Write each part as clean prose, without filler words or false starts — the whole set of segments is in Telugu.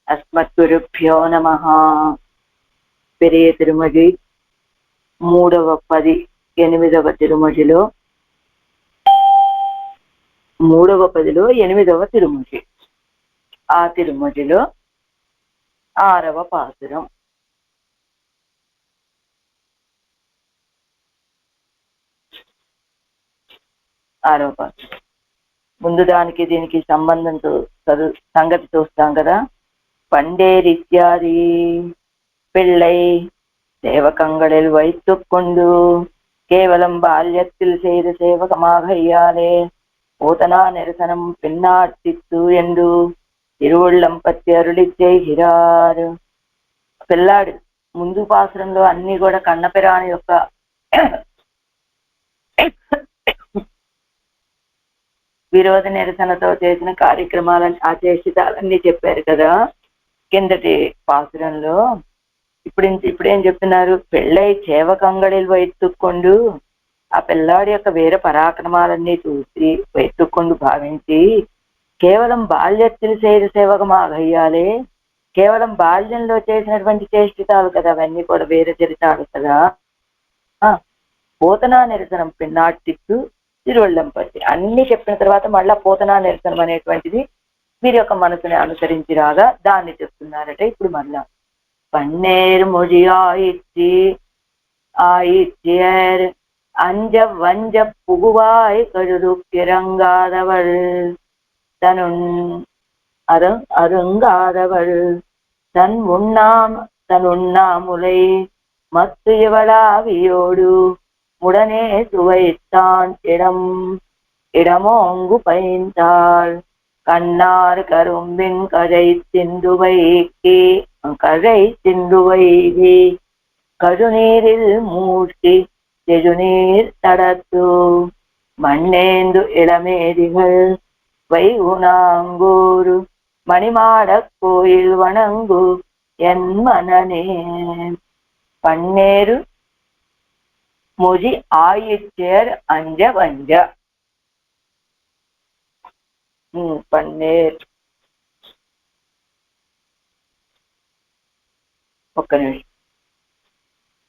అస్మద్గురుభ్యో నమః. పెరియ తిరుమడి 3వ 10 8వ తిరుమడిలో 3వ 10లో 8వ తిరుమడి. ఆ తిరుమడిలో 6వ పాసురం. ముందు దానికి దీనికి సంబంధంతో సంగతి చూస్తాం కదా. பண்டேரித்யாதி பிள்ளை சேவகங்களில் வைத்துக் கொண்டு கேவலம் பால்யத்தில் செய்த சேவகமாக ஐயாலே போதனா நிரசனம் பின்னாட்டித்து என்று తిరువుళ్ళం పత్తి అరుళి చేయిరారు. పిల్లాడు ముందు పాసురంలో అన్ని కూడా కన్నపిరాణి యొక్క విరోధ నిరసనతో చేసిన కార్యక్రమాలని ఆచేషితాలన్నీ చెప్పారు కదా కిందటి పాసురంలో. ఇప్పుడేం చెప్తున్నారు? పెళ్ళై చేవకంగళిలు వైతుక్కొండు, ఆ పిల్లాడి యొక్క వీర పరాక్రమాలన్నీ చూసి వైతుక్కొండు భావించి కేవలం బాల్యத்தில் செய்த సేవకமாக అయ్యాలే, కేవలం బాల్యంలో చేసినటువంటి చేష్టితాలు కదా అవన్నీ కూడా వీర చరితాలు కదా. పోతనా నిరసనం పిన్నాటిత్తు తిరువళ్ళంపట్టి అన్ని చెప్పిన తర్వాత మళ్ళా పోతనా నిరసనం అనేటువంటిది వీరి యొక్క మనసుని అనుసరించి రాగా దాన్ని చెప్తున్నారట. ఇప్పుడు మళ్ళా పన్నేరు மொழி ஆயிற்றியர் அஞ்ச வஞ்ச புகுவாய் கழுது கிறங்காதவள் அருங்காதவள் தன் உண்ணாமுலை மத்து இவளாவியோடு உடனே சுவைத்தான் இடமோங்கு பைந்தாள் கண்ணார் கரும்பின் கழை சிந்துவைகி கழுநீரில் மூழ்கி செழுநீர் தடத்து மண்ணேந்து இளமேதிகள் வைகுணாங்கூரு மணிமாட கோயில் வணங்கு என் மனனே. பன்னேரு மொழி ஆயிற்றேர் அஞ்ச வஞ்ச. పన్నేరు ఒక్క నిమిషం.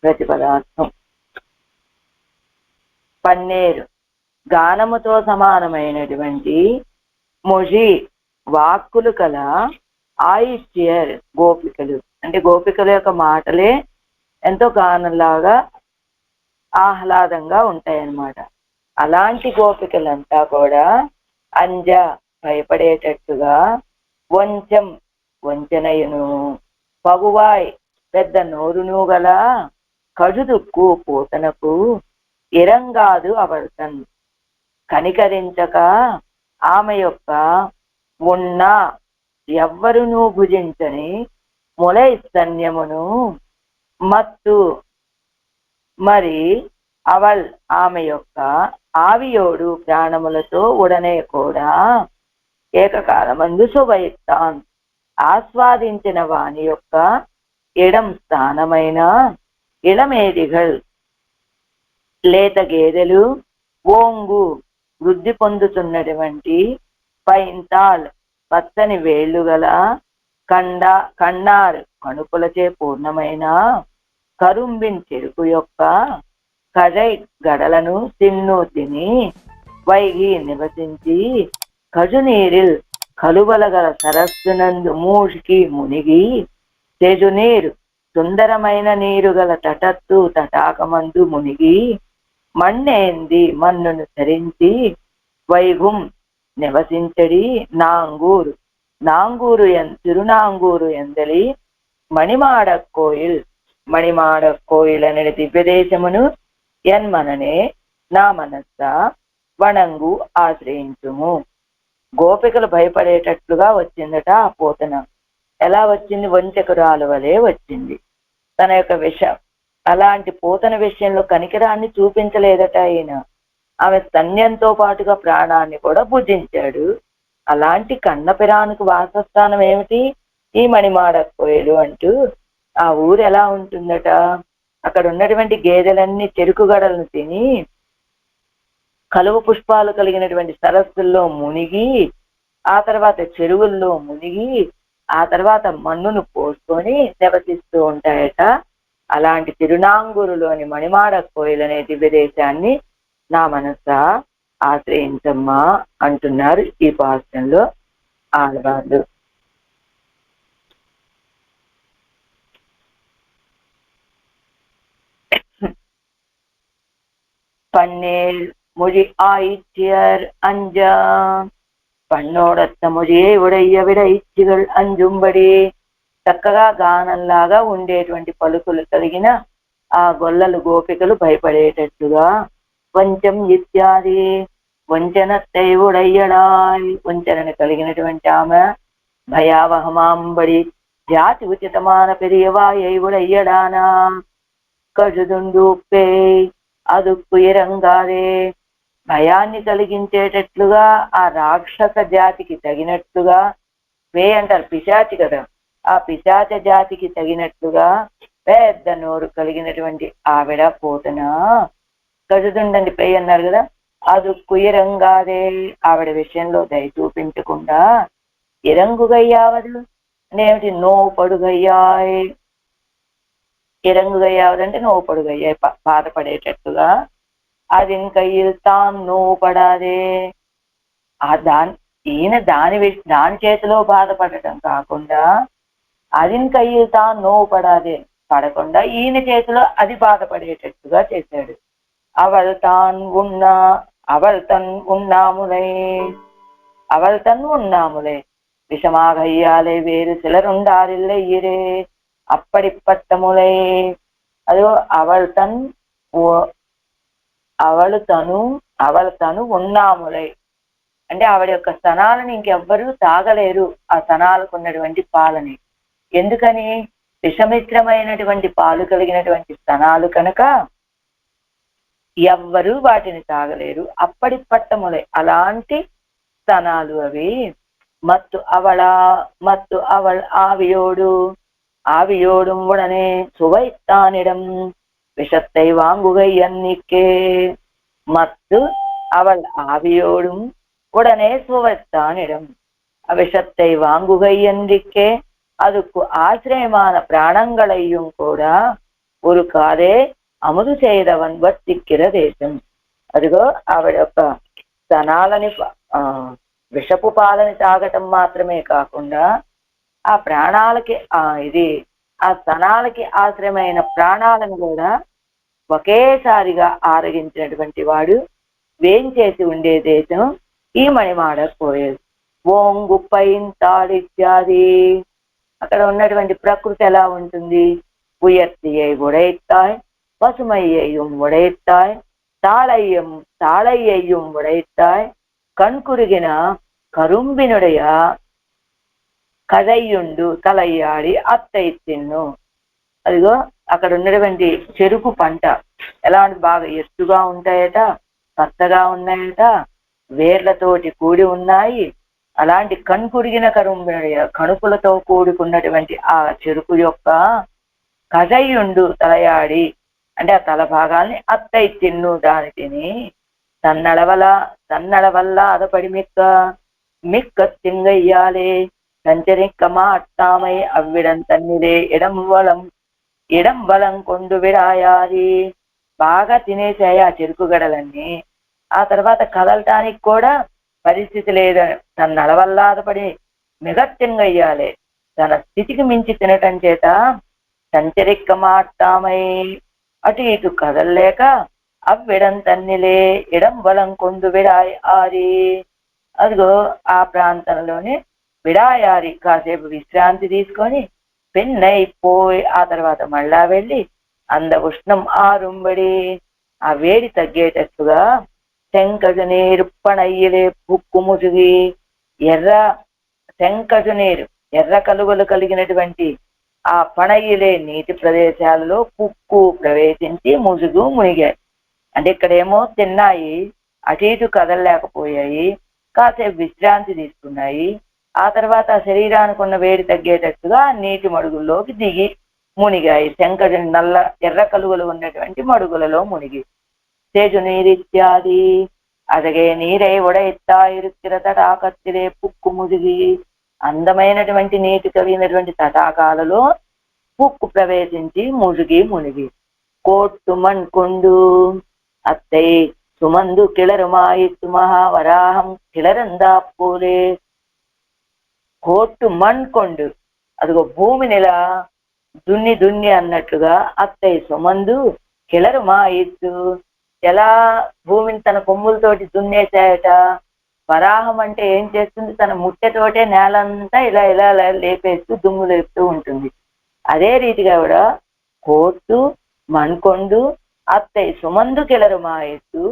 ప్రతిపదార్థం పన్నేరు గానముతో సమానమైనటువంటి మొజి వాక్కులు కల ఆయిత్యర్ గోపికలు, అంటే గోపికల యొక్క మాటలే ఎంతో గానంలాగా ఆహ్లాదంగా ఉంటాయన్నమాట. అలాంటి గోపికలంతా కూడా అంజ భయపడేటట్టుగా, వంచనయును, పగువాయ్ పెద్ద నోరును గల, కడుదుక్కు పోతనకు, ఇరంగాదు అవర్తన్ కనికరించక ఆమె యొక్క ఉన్న ఎవ్వరునూ భుజించని ములై స్తన్యమును మత్తు మరి అవల్ ఆమె యొక్క ఆవియోడు ప్రాణములతో ఉడనే కూడా ఏకకాలమందు సువైత్తాన్ ఆస్వాదించిన వాని యొక్క ఇడం స్థానమైన ఇళమేదిగల్ లేత గేదెలు, ఓంగు వృద్ధి పొందుతున్నటువంటి పైంతాల్ పచ్చని వేళ్లు గల, కన్నార్ కణుపులచే పూర్ణమైన, కరుంబిన్ చెరుకు యొక్క కజై గడలను తిని వైగి నివసించి కజునీరిల్ కలువలగల సరస్సునందు మూషికి మునిగి తెజునీరు సుందరమైన నీరు గల తటాకమందు మునిగి మಣ್ಣేంది మన్నును ధరించి వైగుం నివసించడి తిరునాంగూరు ఎందలి మణిమాడ కోయిల్ అనే దివ్యదేశమును ఎన్మననే నా మనస్స వణంగు ఆశ్రయించుము. గోపికలు భయపడేటట్లుగా వచ్చిందట ఆ పోతన. ఎలా వచ్చింది? వంచకురాలు వలె వచ్చింది. తన యొక్క అలాంటి పోతన విషయంలో కనికరాన్ని చూపించలేదట ఆయన. ఆమె స్తన్యంతో పాటుగా ప్రాణాన్ని కూడా భుజించాడు. అలాంటి కన్నపిరానికి వాసస్థానం ఏమిటి? ఈ మణిమాడ కోయిలు అంటూ ఆ ఊరు ఎలా ఉంటుందట? అక్కడ ఉన్నటువంటి గేదెలన్నీ చెరుకు గడలను తిని కలువ పుష్పాలు కలిగినటువంటి సరస్సుల్లో మునిగి, ఆ తర్వాత చెరువుల్లో మునిగి ఆ తర్వాత మన్నును పోసుకొని నివసిస్తూ ఉంటాయట. అలాంటి తిరునాంగూరులోని మణిమాడ కోయిలనే దివ్యదేశాన్ని నా మనసా ఆశ్రయించమ్మా అంటున్నారు ఈ పాఠంలో ఆడవాళ్ళు. பன்னேல் மொழி ஆயிற்றியர் அஞ்ச పన్నోడత్త మொழிయే ఉడయ్య విడ ఇచ్చిகள் అంజుంబడి. చక్కగా గానంలాగా ఉండేటువంటి పలుకులు కలిగిన ఆ గొల్లలు గోపికలు భయపడేటట్టుగా వంచం ఇత్యాది వంచనత్తై ఉడయ్యడాయ్, వంచనను కలిగినటువంటి ఆమె భయావహమాంబడి జాతి ఉచితమాన పెరియవాయై ఉడయ్యడానా కజుదుండూపే అదుక్కు ఇరంగాదే. భయాన్ని కలిగించేటట్లుగా ఆ రాక్షస జాతికి తగినట్లుగా, వే అంటారు పిశాచి కదా, ఆ పిశాచ జాతికి తగినట్లుగా పెద్ద నోరు కలిగినటువంటి ఆవిడ పోతన గజదుండండి పే అన్నారు కదా, అది కుయిరంగాదే ఆవిడ విషయంలో దయ చూపించకుండా ఇరంగుగయ్యావదు అనేమిటి, నోవు పడుగయ్యాయ్. ఇరంగుగయ్యావదంటే నోవు పడుగయ్యాయి, బాధపడేటట్టుగా. అది కయ్యిల్ తాను నోవు పడాదే, ఈయన దాని చేతిలో బాధపడటం కాకుండా అదిన్ కయ్యిల్ తాను నోవు పడాదే పడకుండా ఈయన చేతిలో అది బాధపడేటట్టుగా చేశాడు. అవల్ తన్ ఉన్నాములే விஷமாகையாலே வேறு சிலருண்டாரில்லை இரே అప్పడిపట్టములై. అదో అవళ తను ఉన్నాములై అంటే ఆవిడ యొక్క స్తనాలను ఇంకెవ్వరూ తాగలేరు, ఆ స్తనాలకు ఉన్నటువంటి పాలని. ఎందుకని, విషమిత్రమైనటువంటి పాలు కలిగినటువంటి స్తనాలు కనుక ఎవ్వరూ వాటిని తాగలేరు. అప్పటి పట్టములై అలాంటి స్తనాలు అవి. మత్తు అవళ ఆవియోడు ఉడనే సువైத்தானிடம் விஷத்தை வாங்குகையன்னிக்கே. மத்து அவள் ஆவியோடும் உடனே சுவைத்தானிடம் விஷத்தை வாங்குகையன்றிக்கே. அதுக்கு ஆశ్రయமான ప్రాణంగளையும் కూడా ஒரு కాదే అమలు చేయదవన్ వర్తిక్కిర దేశం. అదిగో ఆవిడ యొక్క స్తనాలని విషపు పాలని తాగటం మాత్రమే కాకుండా ఆ ప్రాణాలకి ఆ స్తనాలకి ఆశ్రయమైన ప్రాణాలను కూడా ఒకేసారిగా ఆరగించినటువంటి వాడు వేంచేసి ఉండే దేశం ఈ మణిమాడ కోయల్. ఓంగు పైంతాళిత్యాది అక్కడ ఉన్నటువంటి ప్రకృతి ఎలా ఉంటుంది, ఉయర్తియై ఉడైతాయ్ పసుమయ్యయ్యం ఉడైతాయ్ తాళయ్యయ్యం ఉడైతాయ్ కణ్కురిగిన కరుంబినుడయ కదయ్యుండు తలయ్యాడి అత్తై తిన్ను. అదిగో అక్కడ ఉన్నటువంటి చెరుకు పంట ఎలా ఉంటుంది, బాగా ఎత్తుగా ఉంటాయట, పచ్చగా ఉన్నాయట, వేర్లతోటి కూడి ఉన్నాయి. అలాంటి కణ్కురిగిన కరుంబినుడయ కణుకులతో కూడుకున్నటువంటి ఆ చెరుకు యొక్క కదయ్యుండు తలయాడి అంటే ఆ తల భాగాల్ని అత్తై తిన్ను దాని తిని తన్నడవల్ల అదపడి మిక్క తింగయ్యాలే సంచరిక్కమా అట్టామై అవ్విడం తన్నిలే ఇడం బలం కొండు విడాయాలి. బాగా తినేసాయి ఆ చెరుకు గడలన్నీ. ఆ తర్వాత కదలటానికి కూడా పరిస్థితి లేదని తన నడవల్లాదపడి మిగత్తింగయ్యాలే తన స్థితికి మించి తినటం చేత సంచరిక్కమాట్టామై అటు ఇటు కదలలేక అవ్విడం తన్నిలే ఇడం బలం కొండు విడాయారి. అదిగో ఆ ప్రాంతంలోనే విడాయారి కాసేపు విశ్రాంతి తీసుకొని పెన్నైపోయి ఆ తర్వాత మళ్ళా వెళ్ళి అంద ఉష్ణం ఆరుంబడి ఆ వేడి తగ్గేటట్టుగా శంకజు నీరు పణయ్యలే పుక్కు ముసుగి శంకజు నీరు ఎర్ర కలువలు కలిగినటువంటి ఆ పణయ్యలే నీటి ప్రదేశాలలో పుక్కు ప్రవేశించి ముసుగు మునిగాయి. అంటే ఇక్కడేమో తిన్నాయి, అటు ఇటు కదలలేకపోయాయి, కాసేపు విశ్రాంతి తీసుకున్నాయి. ఆ తర్వాత శరీరానికి ఉన్న వేడి తగ్గేటట్టుగా నీటి మడుగుల్లోకి దిగి మునిగాయి. శంకరుని నల్ల ఎర్ర కలువలు ఉన్నటువంటి మడుగులలో మునిగి తేజు నీరిత్యాది అదగే నీరై ఉడైత్తా ఇరుక్కిర తటాకత్తిరే పుక్కు ముదిగి. అందమైనటువంటి నీటి కలిగినటువంటి తటాకాలలో పుక్కు ప్రవేశించి మునిగి కోట్టుమన్కొండు అత్తై సుమందు కిళరుమాయిత్తు మహావరాహం కిళరందాపోలే. కోట్టు మణ్కొండు, అదిగో భూమిని ఇలా దున్ని అన్నట్లుగా అత్తయ్య సుమందు కిళరు మా ఇత్తు, ఎలా భూమిని తన కొమ్ములతోటి దున్నేశాయట. వరాహం అంటే ఏం చేస్తుంది, తన ముట్టెతోటే నేలంతా ఇలా ఇలా లేపేస్తూ దుమ్ము లేపుతూ ఉంటుంది. అదే రీతిగా కూడా కోట్టు మణ్కొండు అత్తయ్య సుమందు కిళరు మా ఎత్తు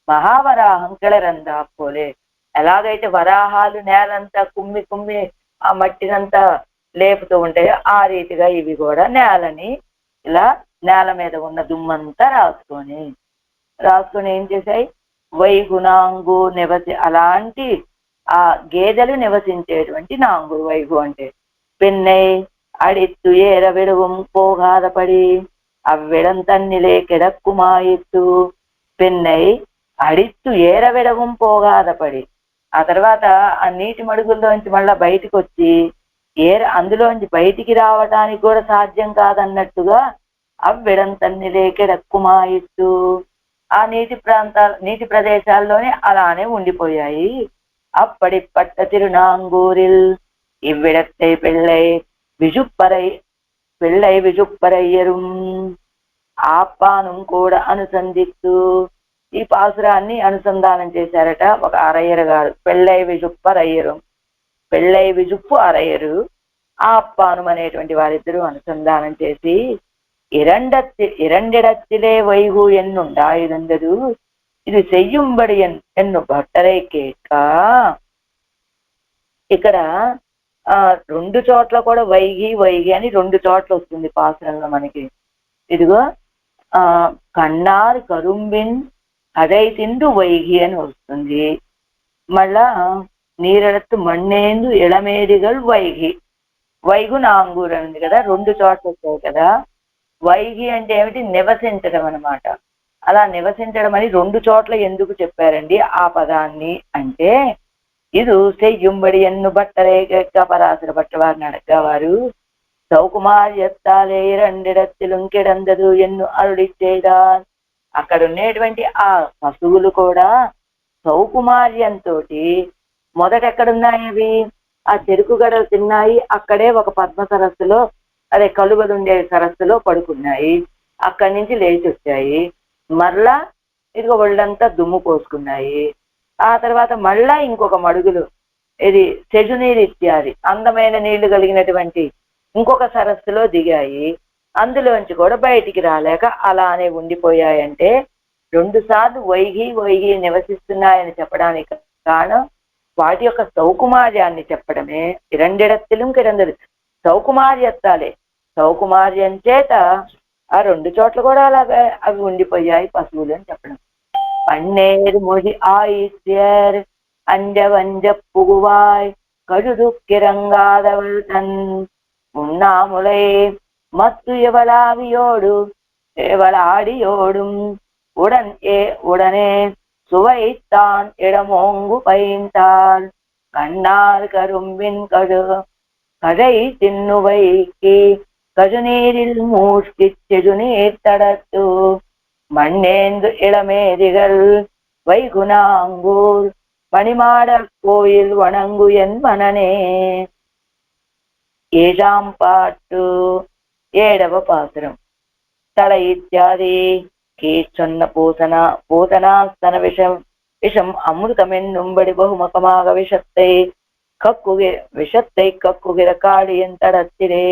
మహావరాహం కిళరందా పోలే. ఎలాగైతే వరాహాలు నేలంతా కుమ్మి ఆ మట్టినంతా లేపుతూ ఉంటాయో ఆ రీతిగా ఇవి కూడా నేలని ఇలా నేల మీద ఉన్న దుమ్మంతా రాసుకొని ఏం చేశాయి, వైగునాంగు అలాంటి ఆ గేదెలు నివసించేటువంటి నాంగు. వైగు అంటే పెన్నై అడిత్తు ఏర విడవం పోగాదపడి అవ్విడం తన్నిలే కిడక్కుమాయిత్తు. పెన్నై అడిత్తు ఏర విడవం పోగాదపడి, ఆ తర్వాత ఆ నీటి మడుగుల్లోంచి మళ్ళా బయటికి వచ్చి అందులోంచి బయటికి రావడానికి కూడా సాధ్యం కాదన్నట్టుగా అవ్విడం తన్నిలే కిడక్కుమాయిత్తు. ఆ నీటి ప్రదేశాల్లోనే అలానే ఉండిపోయాయి. అప్పటి పట్ట తిరునాంగూరిల్ ఇవ్విడத்தை పెళ్ళై విజుప్పరయ్యరు ఆప్పాను కూడా అనుసంధిస్తూ. ఈ పాసురాన్ని అనుసంధానం చేశారట ఒక అరయ్యరు గారు. పెళ్ళై విజుప్పు అరయ్యరు ఆప్పాను అనేటువంటి వారిద్దరూ అనుసంధానం చేసి இரண்டிடத்திலே வைகு ఎన్నుండాయిదందరు ఇది చెయ్యుంబడి ఎన్ను భట్టరై కేక. ఇక్కడ రెండు చోట్ల కూడా వైగి అని రెండు చోట్ల వస్తుంది పాసురంలో మనకి. ఇదిగో కన్నార్ కరుంబిన్ అదై తిండు వైగి అని వస్తుంది. మళ్ళా నీరెడత్తు మಣ್ಣేందు ఇళమేదిగల్ వైగు నాంగూరు అని ఉంది కదా, రెండు చోట్ల వచ్చాయి కదా. వైగి అంటే ఏమిటి, నివసించడం అనమాట. అలా నివసించడం అని రెండు చోట్ల ఎందుకు చెప్పారండి ఆ పదాన్ని అంటే, ఇది చెయ్యుంబడి ఎన్ను బట్టరే పరాశర భట్టవారిని అడగవారు సౌకుమార్యత్తాలే రెండిడత్తిలుంకెడందదు ఎన్ను అరుడిచ్చేదా. అక్కడ ఉండేటువంటి ఆ పశువులు కూడా సౌకుమార్యంతో మొదట ఎక్కడున్నాయి అవి, ఆ చెరుకు గడలు తిన్నాయి. అక్కడే ఒక పద్మ సరస్సులో, అదే కలువలుండే సరస్సులో పడుకున్నాయి. అక్కడి నుంచి లేచి వచ్చాయి. మరలా ఇదిగో ఒళ్ళంతా దుమ్ము పోసుకున్నాయి. ఆ తర్వాత మళ్ళా ఇంకొక మడుగులు, ఇది సెజునీరు ఇత్యాది అందమైన నీళ్లు కలిగినటువంటి ఇంకొక సరస్సులో దిగాయి. అందులోంచి కూడా బయటికి రాలేక అలానే ఉండిపోయాయంటే, రెండు సార్లు వైగి నివసిస్తున్నాయని చెప్పడానికి కారణం వాటి యొక్క సౌకుమార్యాన్ని చెప్పడమే. రెండిడత్తిலும் కిరందరు సౌకుమార్యత్తాలే, సౌకుమార్యం చేత ఆ రెండు చోట్ల కూడా అలాగే అవి ఉండిపోయాయి పశువులు అని చెప్పడం. పన్నేరు మొഴി ஆயிற்று அஞ்சவஞ்ச புகுவாய் கழுதுக்கிரங்காதவள் தன் உண்ணாமுலை மத்து எவளாடியோடும் உடனே சுவைத்தான் இடமோங்கு பயின்றாள் கண்ணார் கரும்பின் கடை தின்னுவைக்கு கஜுநீரில் மூழ்கி செஜுநீர் தடத்து மண்ணேந்து இளமேதிகள் வைகுநாங்கூர் மணிமாட கோயில் வணங்கு என் மனனே. ஏழாம் பாட்டு ఏడవ పాసురం. తల ఇత్యాది కీర్చొన్న పూతనాస్తన விஷம் அமிர்தமென்னும்படி பகுமுகமாக விஷத்தை கக்குகிற காளியன் தடத்திலே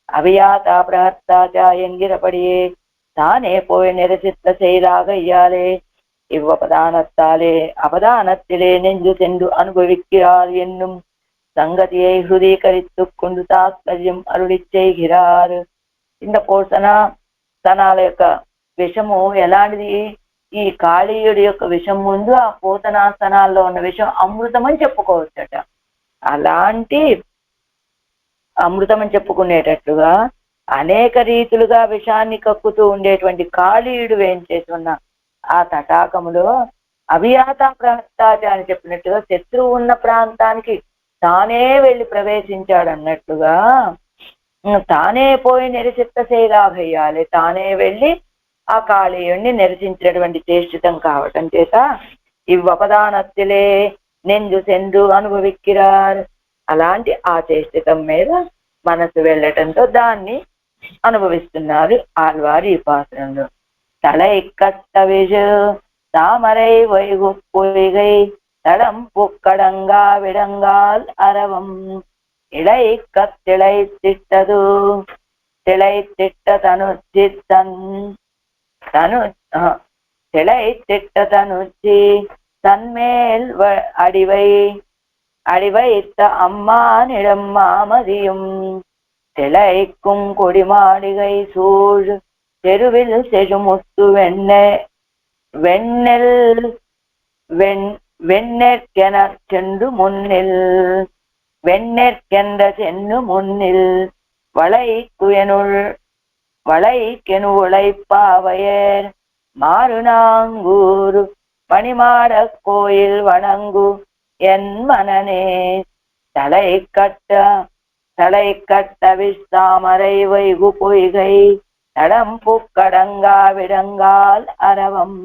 அவியாதா பிரஹர்த்தாச்சா என்கிறபடியே தானே போய் நிரசித்த செய்தாகையாலே அவதானத்திலே நெஞ்சு சென்று அனுபவிக்கிறார் என்னும் సంగతిயை హృదీకరిత్తుకుండు తాత్పర్యం అరుడి చేయగిరారు. ఇంత పోతనాస్తనాల యొక్క విషము ఎలాంటిది, ఈ కాళీయుడి యొక్క విషం ముందు ఆ పోతనాస్తనాల్లో ఉన్న విషం అమృతం అని చెప్పుకోవచ్చట. అలాంటి అమృతం అని చెప్పుకునేటట్లుగా అనేక రీతులుగా విషాన్ని కక్కుతూ ఉండేటువంటి కాళీయుడు ఏం చేస్తున్న ఆ తటాకములో అభియాత ప్రహస్తాచ అని చెప్పినట్టుగా శత్రువు ఉన్న ప్రాంతానికి తానే వెళ్ళి ప్రవేశించాడు అన్నట్లుగా తానే పోయి నిరచిత్తసేలాగయ్యాలి, తానే వెళ్ళి ఆ కాళీయుణ్ణి నిరసించినటువంటి చేష్టితం కావటం చేత ఇవ్వపదానత్తిలే నెంజు సెండు అనుభవిక్కిరారు. అలాంటి ఆ చేష్టితం మీద మనసు వెళ్ళటంతో దాన్ని అనుభవిస్తున్నారు ఆళ్వారు ఈ పాత్రంలో. తలై కట్టవిజు தாமரை வைகு பொய்கை தடம் புக்கடங்கா விடங்கால் அரவம் இளை கத்திளை திட்டது திளை திட்ட தனுச்சித்தன் தனு திளை திட்ட தனுச்சி தன்மேல் அடிவை அடிவைத்த அம்மானிடம் மாமதியும் திளைக்கும் கொடிமாளிகை சூழ் தெருவில் செழுமுத்து வெண்ணெற்கென சென்று முன்னில் வெண்ணெற்கென்ற சென்று முன்னில் வளைக்கெனு உழைப்பாவையர் மாறுநாங்கூர் பணிமாட கோயில் வணங்கு என் மனனே. தலை கட்ட விஸ்தாமரை வைகு பொய்கை தடம் பூக்கடங்கா விடங்கால் அரவம்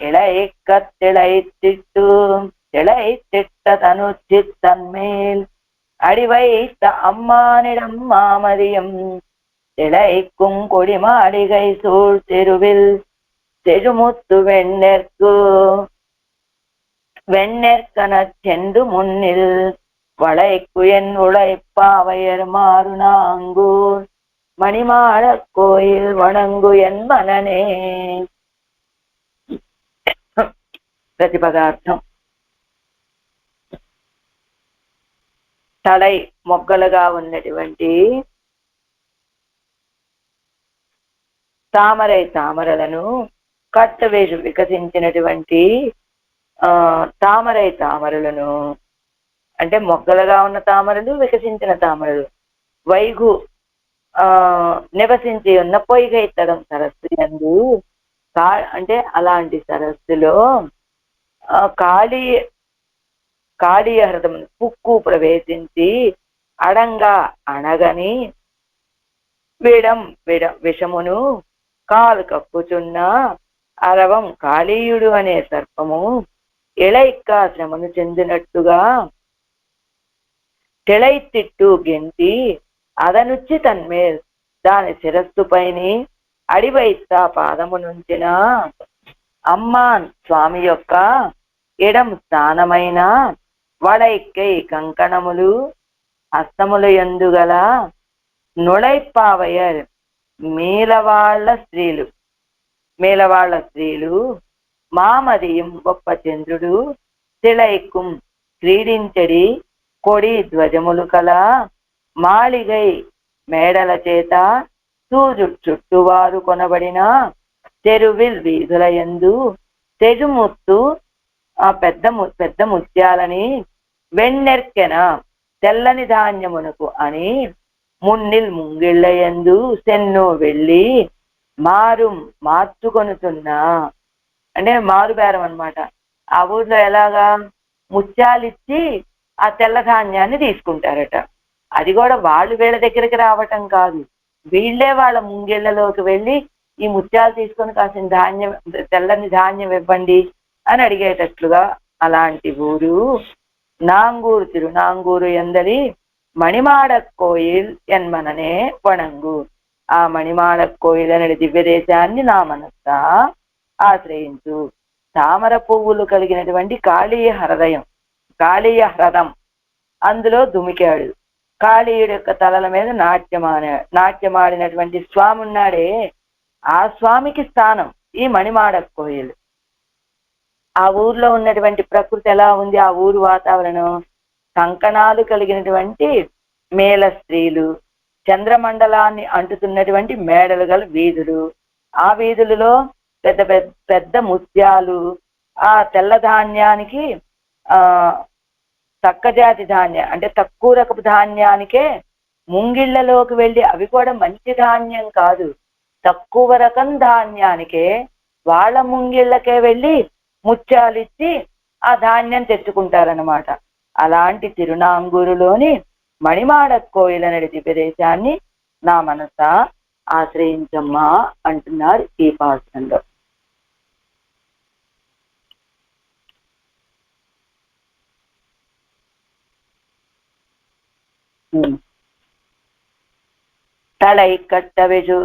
இளை கத்திளை திட்ட தனுச்சித்தன்மேல் அடிவைத்த அம்மானிடம் மாமதியம் திளைக்கும் கொடிமாளிகை சூழ் தெருவில் செழுமுத்து வெண்ணெற்கனச் சென்று முன்னில் வளைக்குயன் உழைப்பாவையர் மாறுநாங்கூர் மணிமாட கோயில் వణంగు ఎన్ మననే. ప్రతిపదార్థం. తలై మొగ్గలుగా ఉన్నటువంటి తామరలను కట్టవేజు వికసించినటువంటి తామరలను అంటే మొగ్గలుగా ఉన్న తామరలు, వికసించిన తామరలు. వైగు నివసించి ఉన్న పొయ్యిగై తడం సరస్సు యందు అంటే అలాంటి సరస్సులో కాళీయ హృదయం పుక్కు ప్రవేశించి అడంగా అనగని విషమును కాలు కప్పుచున్న అరవం కాళీయుడు అనే సర్పము ఇళైక్కాశ్రమను చెందినట్టుగా తెళైతిట్టు గెంతి అదనుచ్చి తన్మేల్ దాని శిరస్సుపైని అడివైత పాదము నుంచిన అమ్మాన్ స్వామి యొక్క ఎడం స్థానమైన వడైక్కై కంకణములు హస్తముల యందుగల నుళైపావయర్ మేలవాళ్ల స్త్రీలు మామదియం గొప్ప చంద్రుడు తిళైకుం క్రీడించడి కొడి ధ్వజములు కల మాళిగై మేడల చేత చుట్టువారు కొనబడిన తెరువిల్ వీధుల యందు తెజుముత్తు ఆ పెద్ద ముత్యాలని వెన్నెర్కెన తెల్లని ధాన్యమునకు అని మున్నిల్ ముంగిళ్ళ యందు సెన్ను వెళ్ళి మార్చుకొనుతున్నా అంటే మారుబేరం అన్నమాట. ఆ ఊర్లో ఎలాగా ముత్యాలిచ్చి ఆ తెల్ల ధాన్యాన్ని తీసుకుంటారట. అది కూడా వాళ్ళు వీళ్ళ దగ్గరికి రావటం కాదు, వీళ్ళే వాళ్ళ ముంగిళ్లలోకి వెళ్ళి ఈ ముత్యాలు తీసుకొని కాసిన తెల్లని ధాన్యం ఇవ్వండి అని అడిగేటట్లుగా అలాంటి ఊరు తిరునాంగూరు ఎందలి మణిమాడ కోయిల్ ఎన్మననే వణంగు. ఆ మణిమాడ కోయిల్ అనే దివ్యదేశాన్ని నా మనస్సా ఆశ్రయించు. తామర పువ్వులు కలిగినటువంటి కాళీయ హ్రదం అందులో దుమికాడు. కాళీయుడి యొక్క తలల మీద నాట్యమాడినటువంటి స్వామి ఉన్నాడే, ఆ స్వామికి స్థానం ఈ మణిమాడ కోయిల్. ఆ ఊర్లో ఉన్నటువంటి ప్రకృతి ఎలా ఉంది, ఆ ఊరు వాతావరణం కంకణాలు కలిగినటువంటి మేల స్త్రీలు, చంద్రమండలాన్ని అంటుతున్నటువంటి మేడలు గల వీధులు, ఆ వీధులలో పెద్ద పెద్ద ముత్యాలు, ఆ తెల్ల ధాన్యానికి తక్కజాతి ధాన్యం అంటే తక్కువ రకపు ధాన్యానికే ముంగిళ్లలోకి వెళ్ళి అవి కూడా మంచి ధాన్యం కాదు, తక్కువ రకం ధాన్యానికే వాళ్ళ ముంగిళ్ళకే వెళ్ళి ముత్యాలిచ్చి ఆ ధాన్యం తెచ్చుకుంటారనమాట. అలాంటి తిరునాంగూరులోని మణిమాడ కోయిలనడి దివ్యదేశాన్ని నా మనస ఆశ్రయించమ్మా అంటున్నారు ఈ పాఠంలో. தலை கட்டவெஜு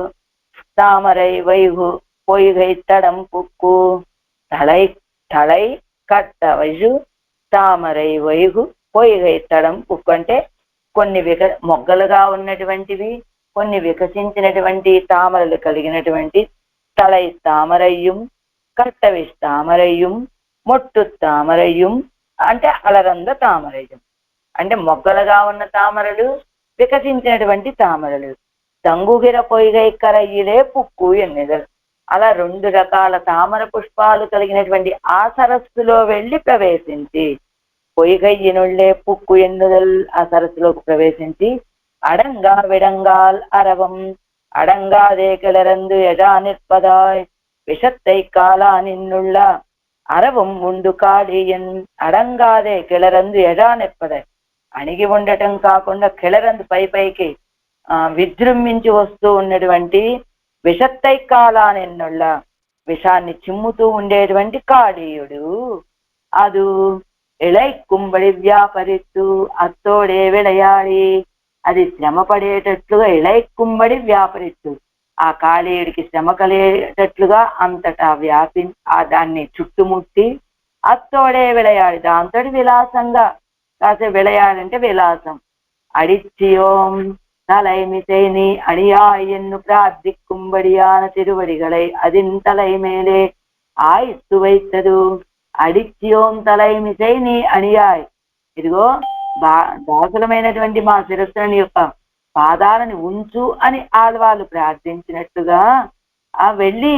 தாமரை வைகு பொய்கை தடம் புக்கு. తలై కట్టవజు తామరై వైగు పొయ్యిగై తడం పుక్కు అంటే కొన్ని మొగ్గలుగా ఉన్నటువంటివి, కొన్ని వికసించినటువంటి తామరలు కలిగినటువంటి తలై తామరయ్యం, కట్టవిష్ తామరయ్యం, మొట్టు తామరయ్యం అంటే అలరంద తామరయ్యం అంటే మొగ్గలుగా ఉన్న తామరలు, వికసించినటువంటి తామరలు. తంగుగిర పొయ్యిగై కరయ్యిలే పుక్కు ఎన్నెదరు. అలా 2 రకాల తామర పుష్పాలు కలిగినటువంటి ఆ సరస్సులో వెళ్ళి ప్రవేశించి పొయ్యిగయ్యినుళ్లే పుక్కు ఎన్నుదల్ ఆ సరస్సులోకి ప్రవేశించి అడంగా విడంగాల్ అరవం అడంగాదే కిళరందు ఎజా నిற்பదాయ్ విషత్తై కాలా నిన్నుళ్ళ అరవం ఉండు కాళీయన్. అడంగాదే కిళరందు ఎజా నిற்பదాయ్ అణిగి ఉండటం కాకుండా కిళరందు పైకి విజృంభించి వస్తూ ఉన్నటువంటి విషత్తై కాలా నిన్నుళ్ళ విషాన్ని చిమ్ముతూ ఉండేటువంటి కాళీయుడు. అదు ఇళై కుంబడి వ్యాపరిత్తు అత్తోడే విడయాడి. అది శ్రమ పడేటట్లుగా ఇళై కుంబడి వ్యాపరిత్తు ఆ కాళీయుడికి శ్రమ కలిగేటట్లుగా అంతటా దాన్ని చుట్టుముట్టి అత్తోడే విడయాడి దాంతో విలాసంగా కాసే విడయాడంటే విలాసం. అడిచ్చియోం தலைமிசை நீ அடியாய் என்று பிரார்த்திக்கும்படியான திருவடிகளை அதின் தலைமேலே ஆய்த்து வைத்தது. అడిచ్యోం తలైమిసై నీ అణియాయ్. ఇదిగో దాసులమైనటువంటి మా శిరస్సుని యొక్క పాదాలని ఉంచు అని ఆళ్వాళ్ళు ప్రార్థించినట్టుగా ఆ వెళ్ళి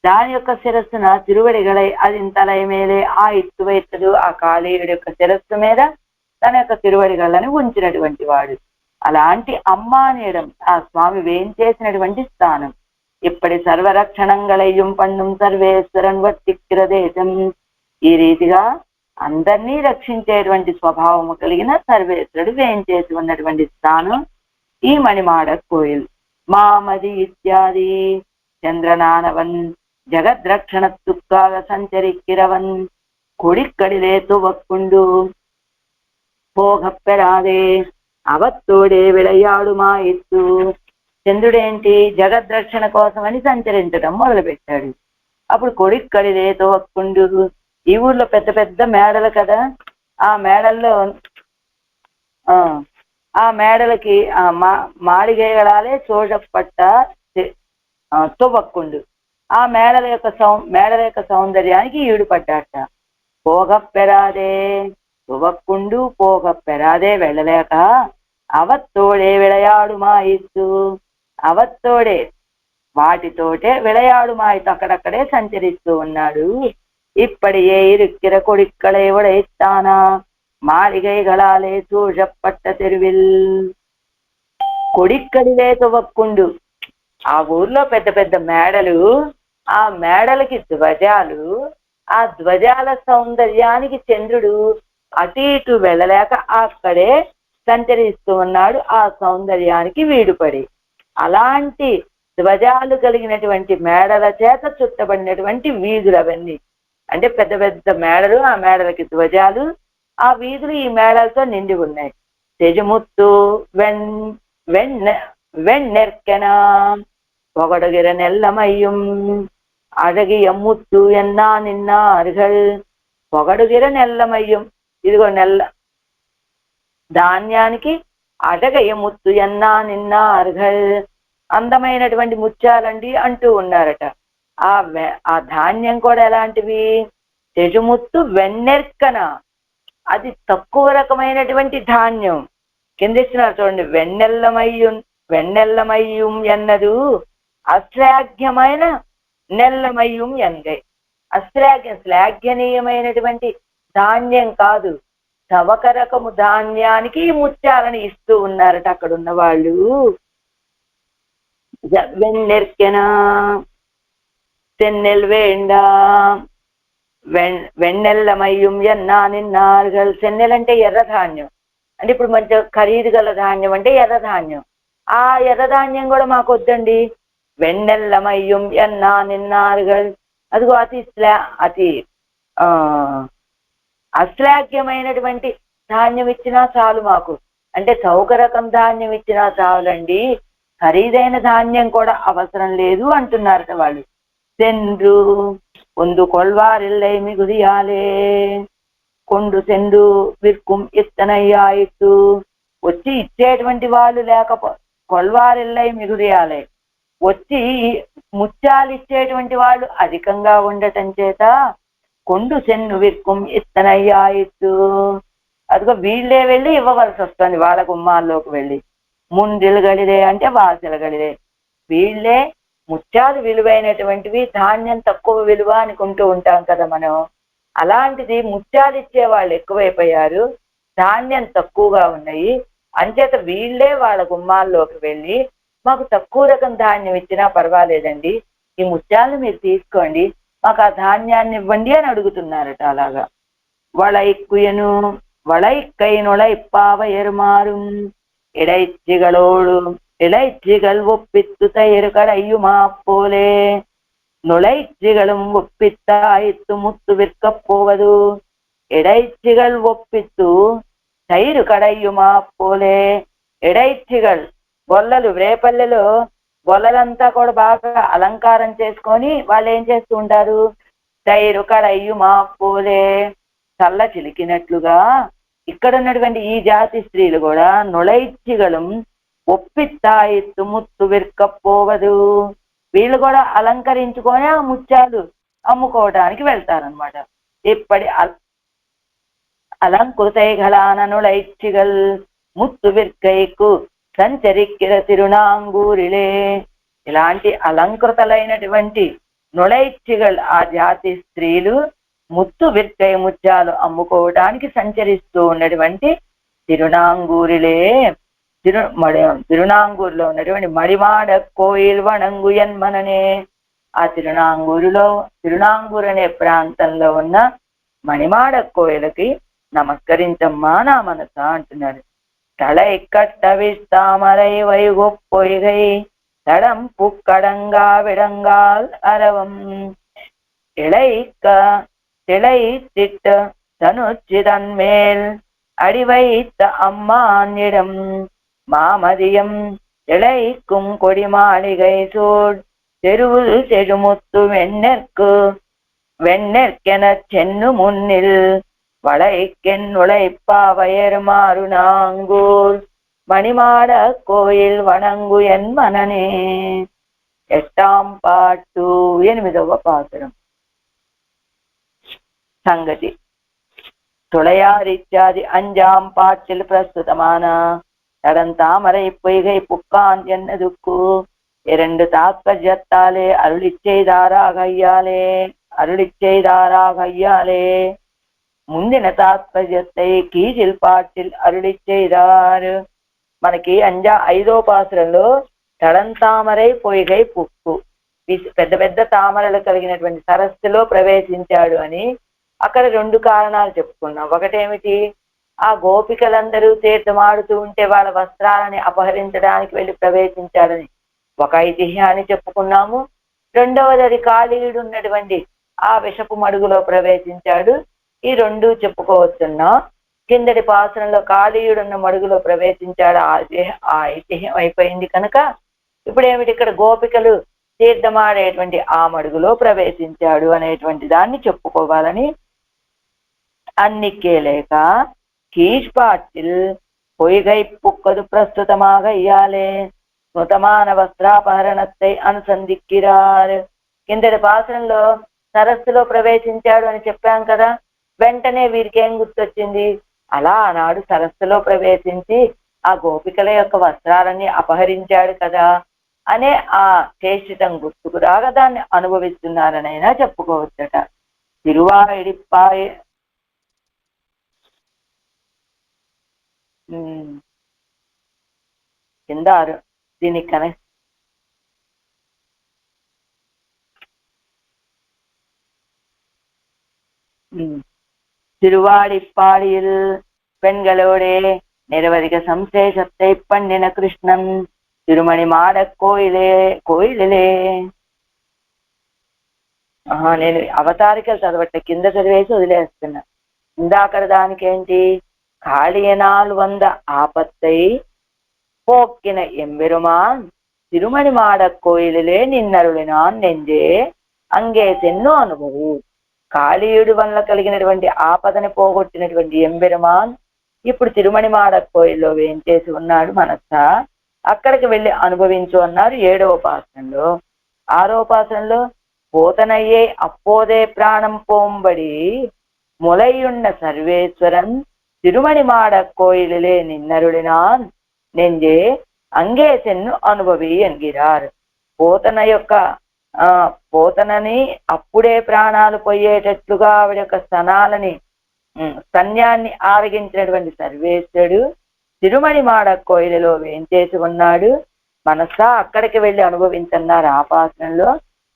దాని యొక్క శిరస్సున తిరువడిగలై అది తలై మేలే ఆ ఇత్తు వైత్తడు ఆ కాళీయుడి యొక్క శిరస్సు మీద తన యొక్క తిరువడిగలని ఉంచినటువంటి వాడు. అలాంటి అమ్మానేయడం ఆ స్వామి వేయించేసినటువంటి స్థానం. ఇప్పటి సర్వరక్షణంగళయ్యం పన్నుం సర్వేశ్వరన్ వర్తిక్కిర దేశం. ఈ రీతిగా అందరినీ రక్షించేటువంటి స్వభావము కలిగిన సర్వేశ్వరుడు వేయించేసి ఉన్నటువంటి స్థానం ఈ మణిమాడ కోయిల్. మామది ఇత్యాది చంద్రనానవన్ జగద్రక్షణ తుక్కాగ సంచరిక్కిరవన్ కొడిక్కడిలే తువక్కుండు పోగప్పెరాదే అవత్తోడే విళయాడుమా ఎత్తు. చంద్రుడేంటి జగద్రక్షణ కోసమని సంచరించడం మొదలుపెట్టాడు. అప్పుడు కొడిక్కడిలే తువక్కుండు. ఈ ఊర్లో పెద్ద పెద్ద మేడలు కదా, ఆ మేడల్లో ఆ మేడలకి మాడిగేయడాలే చోజపట్ట తువక్కుండు. ఆ మేడల యొక్క సౌందర్యానికి ఈడుపడ్డాట. పోగప్పెరాదే తువక్కుండు పోగప్పెరాదే వెళ్ళలేక అవత్తోడే విళయాడుమా ఇత్తు. అవత్తోడే వాటితోటే విళయాడుమాయితో అక్కడక్కడే సంచరిస్తూ ఉన్నాడు. இப்படியே இருக்கிற கொடிக்களை உடைத்தானா மாளிகைகளாலே சூழப்பட்ட தெருவில். కొడిక్కడిలే తువక్కుండు. ఆ ఊర్లో పెద్ద పెద్ద మేడలు, ఆ మేడలకి ధ్వజాలు, ఆ ధ్వజాల సౌందర్యానికి చంద్రుడు అటు ఇటు వెళ్ళలేక అక్కడే సంచరిస్తూ ఉన్నాడు ఆ సౌందర్యానికి వీడుపడి. అలాంటి ధ్వజాలు కలిగినటువంటి మేడల చేత చుట్టబడినటువంటి వీధులు అవన్నీ. అంటే పెద్ద పెద్ద మేడలు, ఆ మేడలకి ధ్వజాలు, ఆ వీధులు ఈ మేడలతో నిండి ఉన్నాయి. తెజుముత్తు వెన్నెర్కెన పొగడుగిర నెల్లమయ్యం అழகிய ముత్తు ఎన్నా నిన్నారుగల్. పొగడుగిర నెల్లమయ్యం. ఇదిగో నెల్ల ధాన్యానికి అడగయ ముత్తు ఎన్నా నిన్నారుగల్ అందమైనటువంటి ముత్యాలండి అంటూ ఉన్నారట. ఆ ధాన్యం కూడా ఎలాంటివి? తెజుముత్తు వెన్నెర్కన, అది తక్కువ రకమైనటువంటి ధాన్యం. కింద ఇస్తున్నారు చూడండి. వెన్నెల్లమయ్యం ఎన్నదు అశ్లాఘ్యమైన నెల్లమయ్యం ఎన్గై. శ్లాఘ్యనీయమైనటువంటి ధాన్యం కాదు, తవక రకము ధాన్యానికి ముత్యాలను ఇస్తూ ఉన్నారట అక్కడున్న వాళ్ళు. వెన్నెర్కెనా తెన్నెల్ వేండా వెన్నెల్లమయ్యం ఎన్నా నిన్నారుగల్. సెన్నెలంటే ఎర్రధాన్యం, అంటే ఇప్పుడు మంచి ఖరీదు గల ధాన్యం అంటే ఎర్రధాన్యం. ఆ ఎర్రధాన్యం కూడా మాకు వద్దండి. వెన్నెల్లమయ్యం ఎన్నా నిన్నారుగల్, అదిగో అతి ఆ అశ్లాఘ్యమైనటువంటి ధాన్యం ఇచ్చినా చాలు మాకు, అంటే చౌక రకం ధాన్యం ఇచ్చినా చాలండి, ఖరీదైన ధాన్యం కూడా అవసరం లేదు అంటున్నారట వాళ్ళు. సెండ్రు ಒಂದು కొల్వారిల్లై మిగుదియాలే, కొండు సెండు విర్కుం ఇత్తనయ్యాయిత్తు. వచ్చి ఇచ్చేటువంటి వాళ్ళు కొల్వారిల్లై మిగుదియాలే, వచ్చి ముత్యాలు ఇచ్చేటువంటి వాళ్ళు అధికంగా ఉండటం చేత కొండు సెన్ను విర్కుం ఇత్తనయ్యాయిత్తు, అదిగో వీళ్ళే వెళ్ళి ఇవ్వవలసి వస్తుంది వాళ్ళ గుమ్మాల్లోకి వెళ్ళి. ముండిలగలిదే అంటే వాసిలగలిదే, వీళ్ళే ముత్యాలు విలువైనటువంటివి, ధాన్యం తక్కువ విలువ అనుకుంటూ ఉంటాం కదా మనం. అలాంటిది ముత్యాలు ఇచ్చే వాళ్ళు ఎక్కువైపోయారు, ధాన్యం తక్కువగా ఉన్నాయి, అంచేత వీళ్ళే వాళ్ళ గుమ్మాల్లోకి వెళ్ళి మాకు తక్కువ రకం ధాన్యం ఇచ్చినా పర్వాలేదండి, ఈ ముత్యాలను మీరు తీసుకోండి, మాకు ఆ ధాన్యాన్ని ఇవ్వండి అని అడుగుతున్నారట. అలాగా వళైక్కుయను వళైక్కై నొళైప్పావ ఎరుమారుం இடைச்சிகளோடு இடைச்சிகள் ஒப்பித்து தயிர்கடையுமா போலே, நுழைச்சிகளும் ஒப்பித்தாய்த்து முத்து விற்கப் போவது, இடைச்சிகள் ஒப்பிత్తు తైరు కడయ్యుమా పోలే. ఎడైచ్చిగల్ గొల్లలు, రేపల్లెలో గొల్లలంతా కూడా బాగా అలంకారం చేసుకొని వాళ్ళు ఏం చేస్తూ ఉంటారు, తైరు కడయ్యుమా పోలే, చల్ల చిలికినట్లుగా ఇక్కడ ఉన్నటువంటి ఈ జాతి స్త్రీలు కూడా నొళైచ్చిగలం ఒప్పిత్తాయిత్తు ముత్తు విற்కపోవదు, వీళ్ళు కూడా అలంకరించుకొని ఆ ముత్యాలు అమ్ముకోవడానికి వెళ్తారనమాట. ఇప్పటి అలంకృతైగలాన నొళైచ్చిగల్ ముత్తు విற்கைக்கு సంచరిక్కిర తిరునాంగూరిలే. ఇలాంటి అలంకృతలైనటువంటి నొళైచ్చిగల్ ఆ జాతి స్త్రీలు ముత్తు విற்கை ముత్యాలు అమ్ముకోవడానికి సంచరిస్తూ ఉన్నటువంటి తిరునాంగూరిలే, తిరునాంగూరులో ఉన్నటువంటి మడిమాడ కోయిల్ వణంగు ఎన్మననే, ఆ తిరునాంగూరు అనే ప్రాంతంలో ఉన్న మణిమాడ కోయిలకి నమస్కరించమ్మా నా మనస అంటున్నారు. తళై కట్టవిస్తామరై వైగొప్పొయ్గై తడం పుక్కడంగా విడంగాల్ అరవం, இளைக்க திளைத்திட்ட தனுச்சிதன்மேல் அடிவைத்த அம்மானிடம் மாமதியம் இளைக்கும் கொடி மாளிகை சூழ் தெருவுள் செழுமுத்து வெண்ணெற்கெனச் சென்னு முன்னில் வளைக்கென் உழைப்பாவையர் மாறுநாங்கூர் மணிமாட கோயில் వణంగు ఎన్మననే. 8వ పాటు 8వ పాసురం. సంగతి துளையாரிச்சாதி 5ஆம் பாட்டில் பிரஸ்துதமான தடந்தாமரை பொய்கை புக்கான் என்னதுக்கு 2 தாத்பர்யத்தாலே அருளிச் செய்தாராகையாலே ముందిన తాత్పర్యத்தை కీజిల్ పాటిల్ అరుளிச் செய்தார். మనకి 5వ పాసురంలో తడంతామరై పొయ్గై పుక్కు, పెద్ద పెద్ద తామరలు కలిగినటువంటి సరస్సులో ప్రవేశించాడు అని అక్కడ 2 కారణాలు చెప్పుకున్నాం. ఒకటేమిటి, ఆ గోపికలందరూ తీర్థమాడుతూ ఉంటే వాళ్ళ వస్త్రాలని అపహరించడానికి వెళ్ళి ప్రవేశించాడని ఒక ఐతిహ్యాన్ని చెప్పుకున్నాము. రెండవది అది కాళీయుడు ఉన్నటువంటి ఆ విషపు మడుగులో ప్రవేశించాడు. ఈ 2 చెప్పుకోవచ్చున్నా. కిందటి పాసనంలో కాళీయుడున్న మడుగులో ప్రవేశించాడు, ఆ ఐతిహ్యం అయిపోయింది కనుక ఇప్పుడు ఏమిటి, ఇక్కడ గోపికలు తీర్థమాడేటువంటి ఆ మడుగులో ప్రవేశించాడు అనేటువంటి దాన్ని చెప్పుకోవాలని అన్నికేలేక కీష్పాటిల్ పొయ్గై పుక్కదు ప్రస్తుతమాగ ఇయ్యాలే స్మృతమాన వస్త్రాపహరణத்தை అనుసంధిక్కిరార్. కిందటి పాసనంలో సరస్సులో ప్రవేశించాడు అని చెప్పాం కదా, వెంటనే వీరికి ఏం గుర్తొచ్చింది, అలా ఆనాడు సరస్సులో ప్రవేశించి ఆ గోపికల యొక్క వస్త్రాలని అపహరించాడు కదా అనే ఆ చేష్టితం గుర్తుకు రాగా దాన్ని అనుభవిస్తున్నారనైనా చెప్పుకోవచ్చట. తిరువాయిడిప్పాయ కింద దీనికి திருவாடிப்பாடியில் பெண்களோடே நிரவதிக சம்சேஷத்தை பண்ணின కృష్ణన్ తిరుమణి మాడ కోయిలే. నేను అవతారికలు చదవట్లే, కింద చదివేసి వదిలేస్తున్నా. ఇందాకడ దానికేంటి, కాళియనాలు వంద ఆపత్తై పోక్కిన ఎంబెరుమాన్ తిరుమణి మాడ కోయిలే నిన్నరుളിనాన్ నెంజే అంగే సెన్నో అనుభవు. కాళీయుడి వల్ల కలిగినటువంటి ఆపదని పోగొట్టినటువంటి ఎంబెరుమాన్ ఇప్పుడు తిరుమణి మాడ కోయిల్లో వేంచేసి ఉన్నాడు మనసా, అక్కడికి వెళ్ళి అనుభవించు అన్నారు 7వ పాసనంలో. 6వ పాసనంలో పోతనయ్యే అప్పోదే ప్రాణం పోంబడి ములయున్న సర్వేశ్వరన్ తిరుమణి మాడ కోయిలే నిన్నరుడినాన్ నెంజే అంగే సెన్ను అనుభవి ఎన్గిరార్. పోతనని అప్పుడే ప్రాణాలు పోయేటట్లుగా ఆవిడ యొక్క స్తన్యాన్ని ఆరగించినటువంటి సర్వేశ్వరుడు తిరుమణి మాడ కోయిలలో వేంచేసి ఉన్నాడు మనసా, అక్కడికి వెళ్ళి అనుభవించన్నారు ఆ పాసనంలో.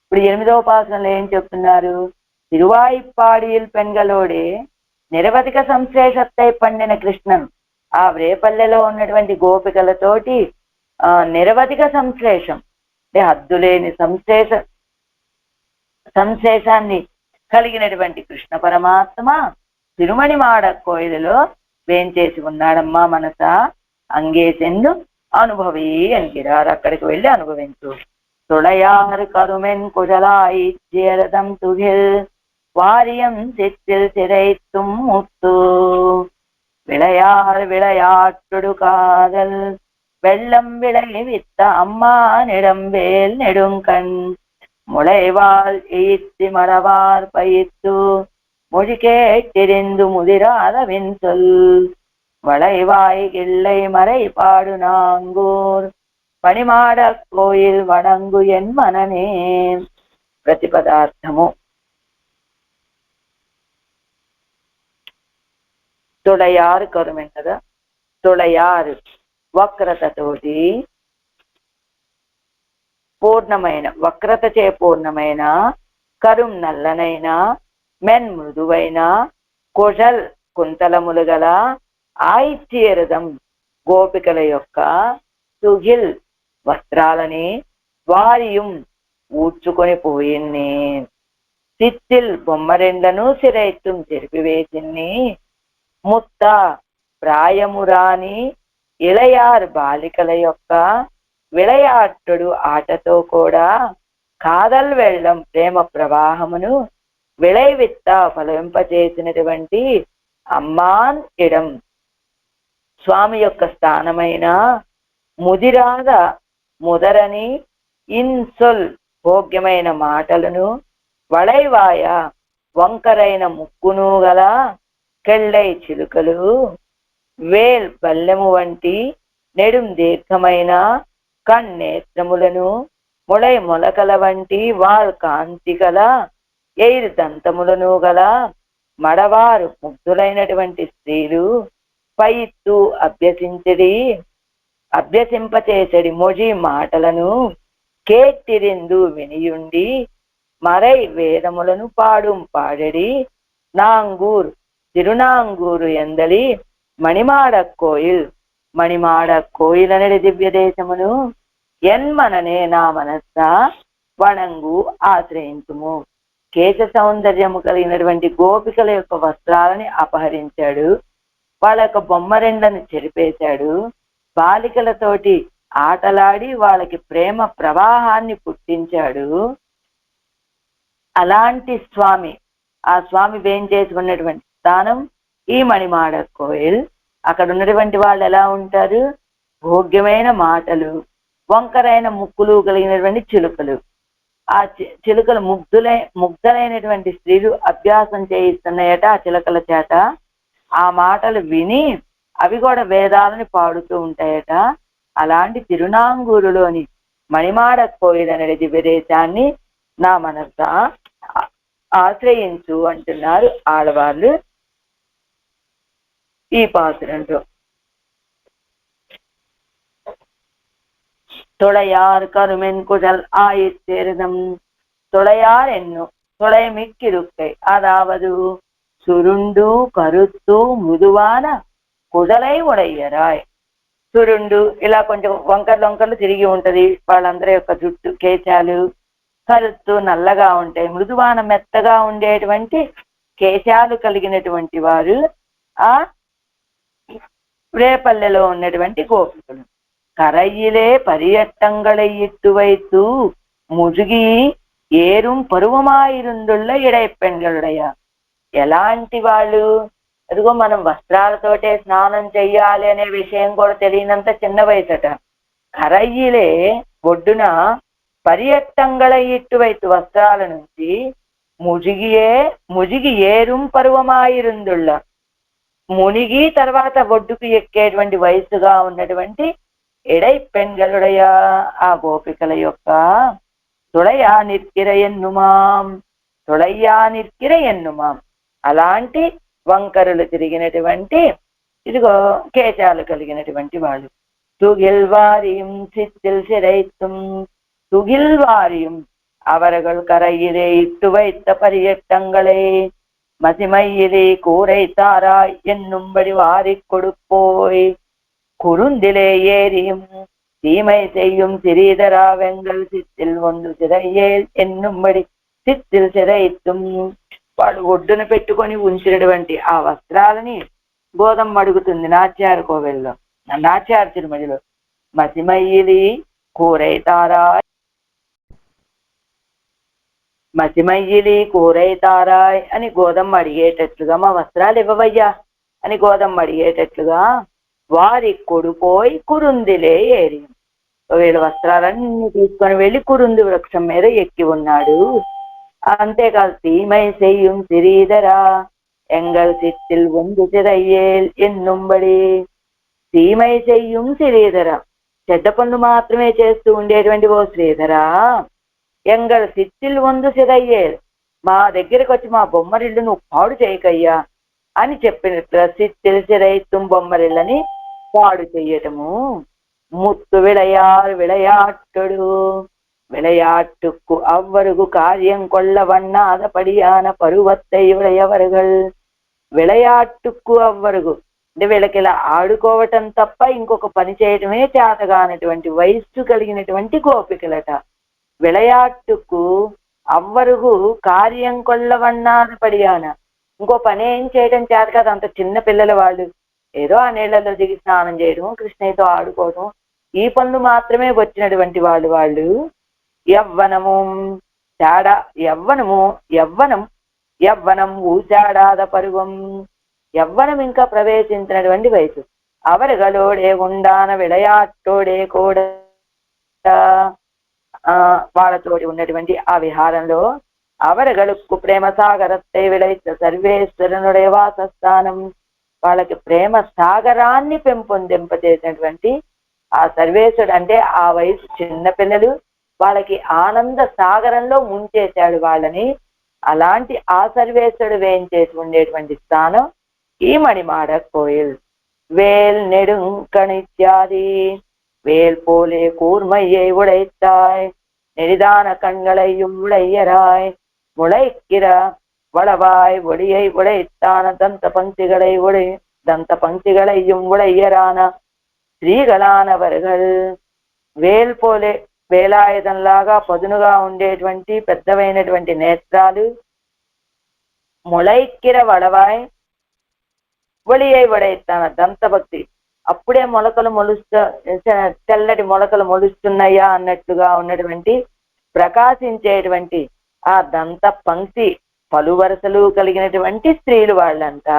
ఇప్పుడు 8వ పాసనంలో ఏం చెప్తున్నారు, తిరువాయిప్పాడియల్ పెంగలోడే నిరవధిక సంశ్లేషత్తై పండిన కృష్ణన్. ఆ రేపల్లెలో ఉన్నటువంటి గోపికలతోటి నిరవధిక సంశ్లేషం అంటే హద్దులేని సంశ్లేషాన్ని కలిగినటువంటి కృష్ణ పరమాత్మ తిరుమణి మాడ కోయిలలో వేంచేసి ఉన్నాడమ్మా మనసా, అంగేసెన్ను అనుభవి ఎన్గిరారు, అక్కడికి వెళ్ళి అనుభవించు. துளையாறு கருமென் குழலாய் ஜேரதம் துகில் வாரியம் சிற்றில் சிறைத்தும் முத்து விளையாறு விளையாட்டுடு காதல் வெள்ளம் விளைவித்த அம்மானிடம்பேல் நெடுங்கண் முளைவால் ஈத்தி மறவார் பயித்து மொழி கேட்டிரிந்து முதிராதவின் சொல் வளைவாய் கிள்ளை மறை பாடு நாங்கூர் పనిమాడ కోయిల్ వణంగు ఎన్మననే. ప్రతిపదార్థము. తొడయారు కరుమెన్ కదా, తొడయారు వక్రతతోటి పూర్ణమైన, వక్రతచే పూర్ణమైన, కరుం నల్లనైన, మెన్ మృదువైన, కుశల్ కుంతలములు గల, ఆయిత్యరథం గోపికల యొక్క, తుగిల్ వస్త్రాలని, వారియం ఊడ్చుకొని పోయిన్ని, సిత్తిల్ బొమ్మరెండ్లను సిరైత్తుం చెరిపివేసిన్ని, ముత్త ప్రాయమురాని ఇళయార్ బాలికల యొక్క విళయాట్టుడు ఆటతో కూడా, కాదల్ వెళ్ళం ప్రేమ ప్రవాహమును విళయవిత్త ఫలింపచేసినటువంటి అమ్మాన్ ఇడం స్వామి యొక్క స్థానమైన ముదిరాద ముదరని ఇన్సొల్ భోగ్యమైన మాటలను, వళైవాయ వంకరైన ముక్కును గల, కెళ్ళై చిలుకలు, వేల్ బల్లెము వంటి నెడుం దీర్ఘమైన కన్నేత్రములను, ముళై మొలకల వంటి వాల్ కాంతి గల ఎయిర్ దంతములను గల మడవారు ముగ్ధులైనటువంటి స్త్రీలు, పైత్తు అభ్యసింపచేసడి మొజి మాటలను, కేట్టిరిందు వినియుండి, మరై వేదములను పాడెడి, నాంగూర్ తిరునాంగూరు ఎందలి మణిమాడ కోయిల్, మణిమాడ కోయిల్ అనేది దివ్య దేశమును, ఎన్మననే నా మనస్స వణంగు ఆశ్రయించుము. కేశ సౌందర్యము కలిగినటువంటి గోపికల యొక్క వస్త్రాలని అపహరించాడు, వాళ్ళ యొక్క బొమ్మరెండ్లను చెరిపేశాడు, బాలికలతోటి ఆటలాడి వాళ్ళకి ప్రేమ ప్రవాహాన్ని పుట్టించాడు. అలాంటి స్వామి, ఆ స్వామి వేంచేసి ఉన్నటువంటి స్థానం ఈ మణిమాడ కోయిల్. అక్కడ ఉన్నటువంటి వాళ్ళు ఎలా ఉంటారు, భోగ్యమైన మాటలు, వంకరైన ముక్కులు కలిగినటువంటి చిలుకలు. ఆ చిలుకలు ముగ్ధులైనటువంటి స్త్రీలు అభ్యాసం చేయిస్తున్నాయట ఆ చిలుకల చేత. ఆ మాటలు విని అవి కూడా వేదాలని పాడుతూ ఉంటాయట. అలాంటి తిరునాంగూరులోని మణిమాడ కోయిల్ అనే దివ్యదేశాన్ని నా మనస ఆశ్రయించు అంటున్నారు ఆడవాళ్ళు ఈ పాసురంలో. தொடையார் கருமென் குழல் ஆயிற்றெருதம் தொடையார் என்னும் தொலைமிக்கிருக்கை, அதாவது సురుండు కరుత్తు మృదువాన కుడలై ఉడయ్యరాయ్. సురుండు ఇలా కొంచెం వంకర్లు తిరిగి ఉంటది వాళ్ళందరి యొక్క జుట్టు, కేశాలు. కరుత్తు నల్లగా ఉంటాయి, మృదువాన మెత్తగా ఉండేటువంటి కేశాలు కలిగినటువంటి వారు ఆ రేపల్లెలో ఉన్నటువంటి గోపికలు. కరయిలే పరియట్టంగళை ఇట్టు వైతు ముజుగి ఏరుం పరువమాయిరుందుళ్ళ ఇడైపెంగళుడయ్య. ఎలాంటి వాళ్ళు? అదిగో మనం వస్త్రాలతోటే స్నానం చెయ్యాలి అనే విషయం కూడా తెలియనంత చిన్న వయసట. కరయ్యిలే ఒడ్డున పరియట్టంగళ ఇట్టువైతు వస్త్రాల నుంచి ముజిగి ఏరుం పరువమాయిరుందుళ్ళ మునిగి తర్వాత ఒడ్డుకు ఎక్కేటువంటి వయసుగా ఉన్నటువంటి ఎడై పెంగళుడయ ఆ గోపికల యొక్క తుళయా నిర్కిర ఎన్నుమాం, తుళయ్యా నిర్కిర ఎన్నుమాం. అలాంటి వంకరులు తిరిగినటువంటి ఇదిగో కేశాలు కలిగినటువంటి వాళ్ళు. తుగిల్వారియం సిత్తిల్ సిరైత్తుం, తుగిల్వారియం அவர்கள் கரையிலே இட்டு வைத்த பரியட்டங்களை மசிமையிலே கூரைத்தாராய் என்னும்படி வாரிக் கொடுப்போய் குறுந்திலே ஏறியும் தீமை செய்யும் சிறீதரா வெங்கல் சித்தில் ஒன்று சிறைయేల్ ఎన్నుంబడి సిత్తిల్ సిరైత్తుం. వాడు ఒడ్డున పెట్టుకొని ఉంచినటువంటి ఆ వస్త్రాలని గోదమ్మ అడుగుతుంది నాట్యార కోవెల్లో, నాట్యార తిరుమలలో. మసిమయ్యిలి కూరైతారాయ్, మసిమయ్యిలి కూరైతారాయ్ అని గోదమ్మ అడిగేటట్లుగా, మా వస్త్రాలు ఇవ్వవయ్యా అని గోదమ్మ అడిగేటట్లుగా వారి కొడుపోయి కురుందిలే ఏరి, వీళ్ళ వస్త్రాలన్నీ తీసుకొని వెళ్ళి కురుంది వృక్షం మీద ఎక్కి ఉన్నాడు. అంతేకాదు తీమై செய்யும் సిరీధరా ఎంగల్ సిత్తిల్ ఒందు సిరైయేల్ ఎన్నుంబడి. తీమై செய்யும் సిరీధరా, చెడ్డ పనులు మాత్రమే చేస్తూ ఉండేటువంటి ఓ శ్రీధరా, ఎంగల్ సిత్తిల్ ఒందు సిరైయేల్, మా దగ్గరికి వచ్చి మా బొమ్మరిల్లు నువ్వు పాడు చేయకయ్యా అని చెప్పినట్లు సిత్తిల్ సిరైత్తుం బొమ్మరిళ్ళని పాడు చెయ్యటము. ముత్తు విளையார் விளையாட்டொடு விளையாட்டுக்கு அவ்வருகு காரியம் கொள்ள வண்ணாதபடியான పరువத்தை உடையவர்கள். విளைయాట్టుకు అవ్వరుగు అంటే వీళ్ళకి ఇలా ఆడుకోవటం తప్ప ఇంకొక పని చేయటమే చేతగానటువంటి వయస్సు కలిగినటువంటి గోపికలట. విளைయాట్టుకు అవ్వరుగు కార్యం కొల్లవన్నాదపడియాన, ఇంకో పని ఏం చేయడం చేత కాదు. అంత చిన్న పిల్లల వాళ్ళు ఏదో ఆ నీళ్లలో దిగి స్నానం చేయడం, కృష్ణయ్యతో ఆడుకోవడం, ఈ పనులు మాత్రమే వచ్చినటువంటి వాళ్ళు. యవ్వనము చాడా, యవ్వనం ఊచాడాద పరువం, యవ్వనం ఇంకా ప్రవేశించినటువంటి వయసు. అవరగలోడే ఉండాన విளையாட்டోడే కూడా వాళ్ళతోటి ఉన్నటువంటి ఆ విహారంలో అవరగలుక్కు ప్రేమ సాగరத்தை విளைத்த సర్వేశ్వరునుడే వాసస్థానం, వాళ్ళకి ప్రేమ సాగరాన్ని పెంపొందింపజేసినటువంటి ఆ సర్వేశ్వరుడు అంటే ఆ వయసు చిన్నపిల్లలు, వాళ్ళకి ఆనంద సాగరంలో ముంచేశాడు వాళ్ళని. అలాంటి ఆ సర్వేశ్వరుడు వేయించేసి ఉండేటువంటి స్థానం ఈ మణిమాడ కోయిల్. వేల్ நெடுங்கணித்யாதி வேல் போலே கூர்மையை உடைத்தாய், நெடிதான கண்களையும் உடையராய், முளைக்கிற வளவாய் ஒளியை உடைத்தான దంత పంక్తిகளையும் உடையரான స్త్రీగలానవர்கள். వేల్ పోలే, వేలాయుధంలాగా పదునుగా ఉండేటువంటి పెద్దవైనటువంటి నేత్రాలు, ముళైక్కిర వడవాయ్ ఒళియై వడైతాన దంతభక్తి, అప్పుడే మొలకలు తెల్లటి మొలకలు మొలుస్తున్నాయా అన్నట్లుగా ఉన్నటువంటి ప్రకాశించేటువంటి ఆ దంత పంక్తి పలు వరుసలు కలిగినటువంటి స్త్రీలు వాళ్ళంతా.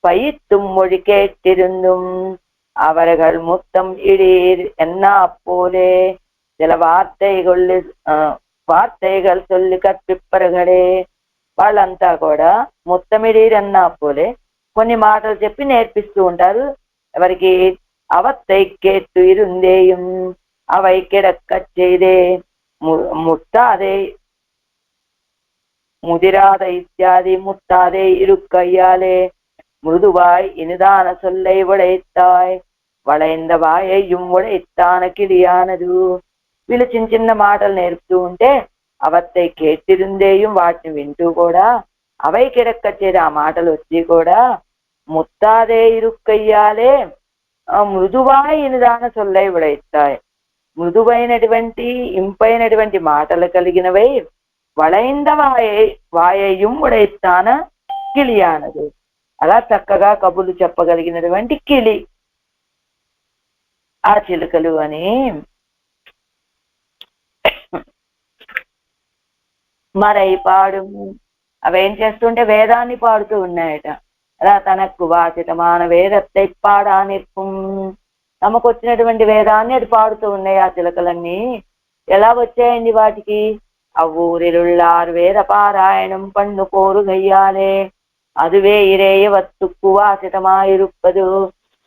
పైత్తుం மொழிகேட்டிருந்தும் அவர்கள் முத்தம் இடீர் என்னா போலே சில వార్తైగల్ சொல்லி కற்பிப்பர்களே. వాళ్ళంతా కూడా ముత్తమిడీరన్నా పోలే కొన్ని మాటలు చెప్పి నేర్పిస్తూ ఉంటారు. ఎవరికి? అవత్తై కేట్టు ఇరుందేయం అவை కిడక్క చేదే ముట్టాదే ముదిరాద ఇత్యాది ముట్టాదే ఇరుక్కయ్యాలే మృదువాయ్ ఇనిదాన సొల్లై ఉడైతాయ్ వళైంద వాయయ్యం ఉడైతాన కిడియానదు. వీళ్ళు చిన్న చిన్న మాటలు నేర్పుతూ ఉంటే అవత్తై కేట్టిరుందేయం వాటిని వింటూ కూడా అவை కిడక్కచ్చేది ఆ మాటలు వచ్చి కూడా ముత్తాదే ఇరుక్కయ్యాలే మృదువాయినదాన సొల్లై విడైస్తాయి. మృదువైనటువంటి ఇంపైనటువంటి మాటలు కలిగినవై వళైంద వాయయం ఉడైస్తాన కిలియానదు. అలా చక్కగా కబుర్లు చెప్పగలిగినటువంటి కిలి ఆ చిలుకలు అని మరై పాడు. అవేం చేస్తుంటే వేదాన్ని పాడుతూ ఉన్నాయట. అలా తనకు వాచితమాన వేదத்தை పాడా నిற்பం. తమకు వచ్చినటువంటి వేదాన్ని అది పాడుతూ ఉన్నాయి ఆ చిలకలన్నీ. ఎలా వచ్చాయండి వాటికి? అవ్వూరిలుళ్ళారు వేద పారాయణం పన్ను కోరు గయ్యాలే అదువే ఇరేయ వత్తుక్కు వాచితమాయిరుప్పదు.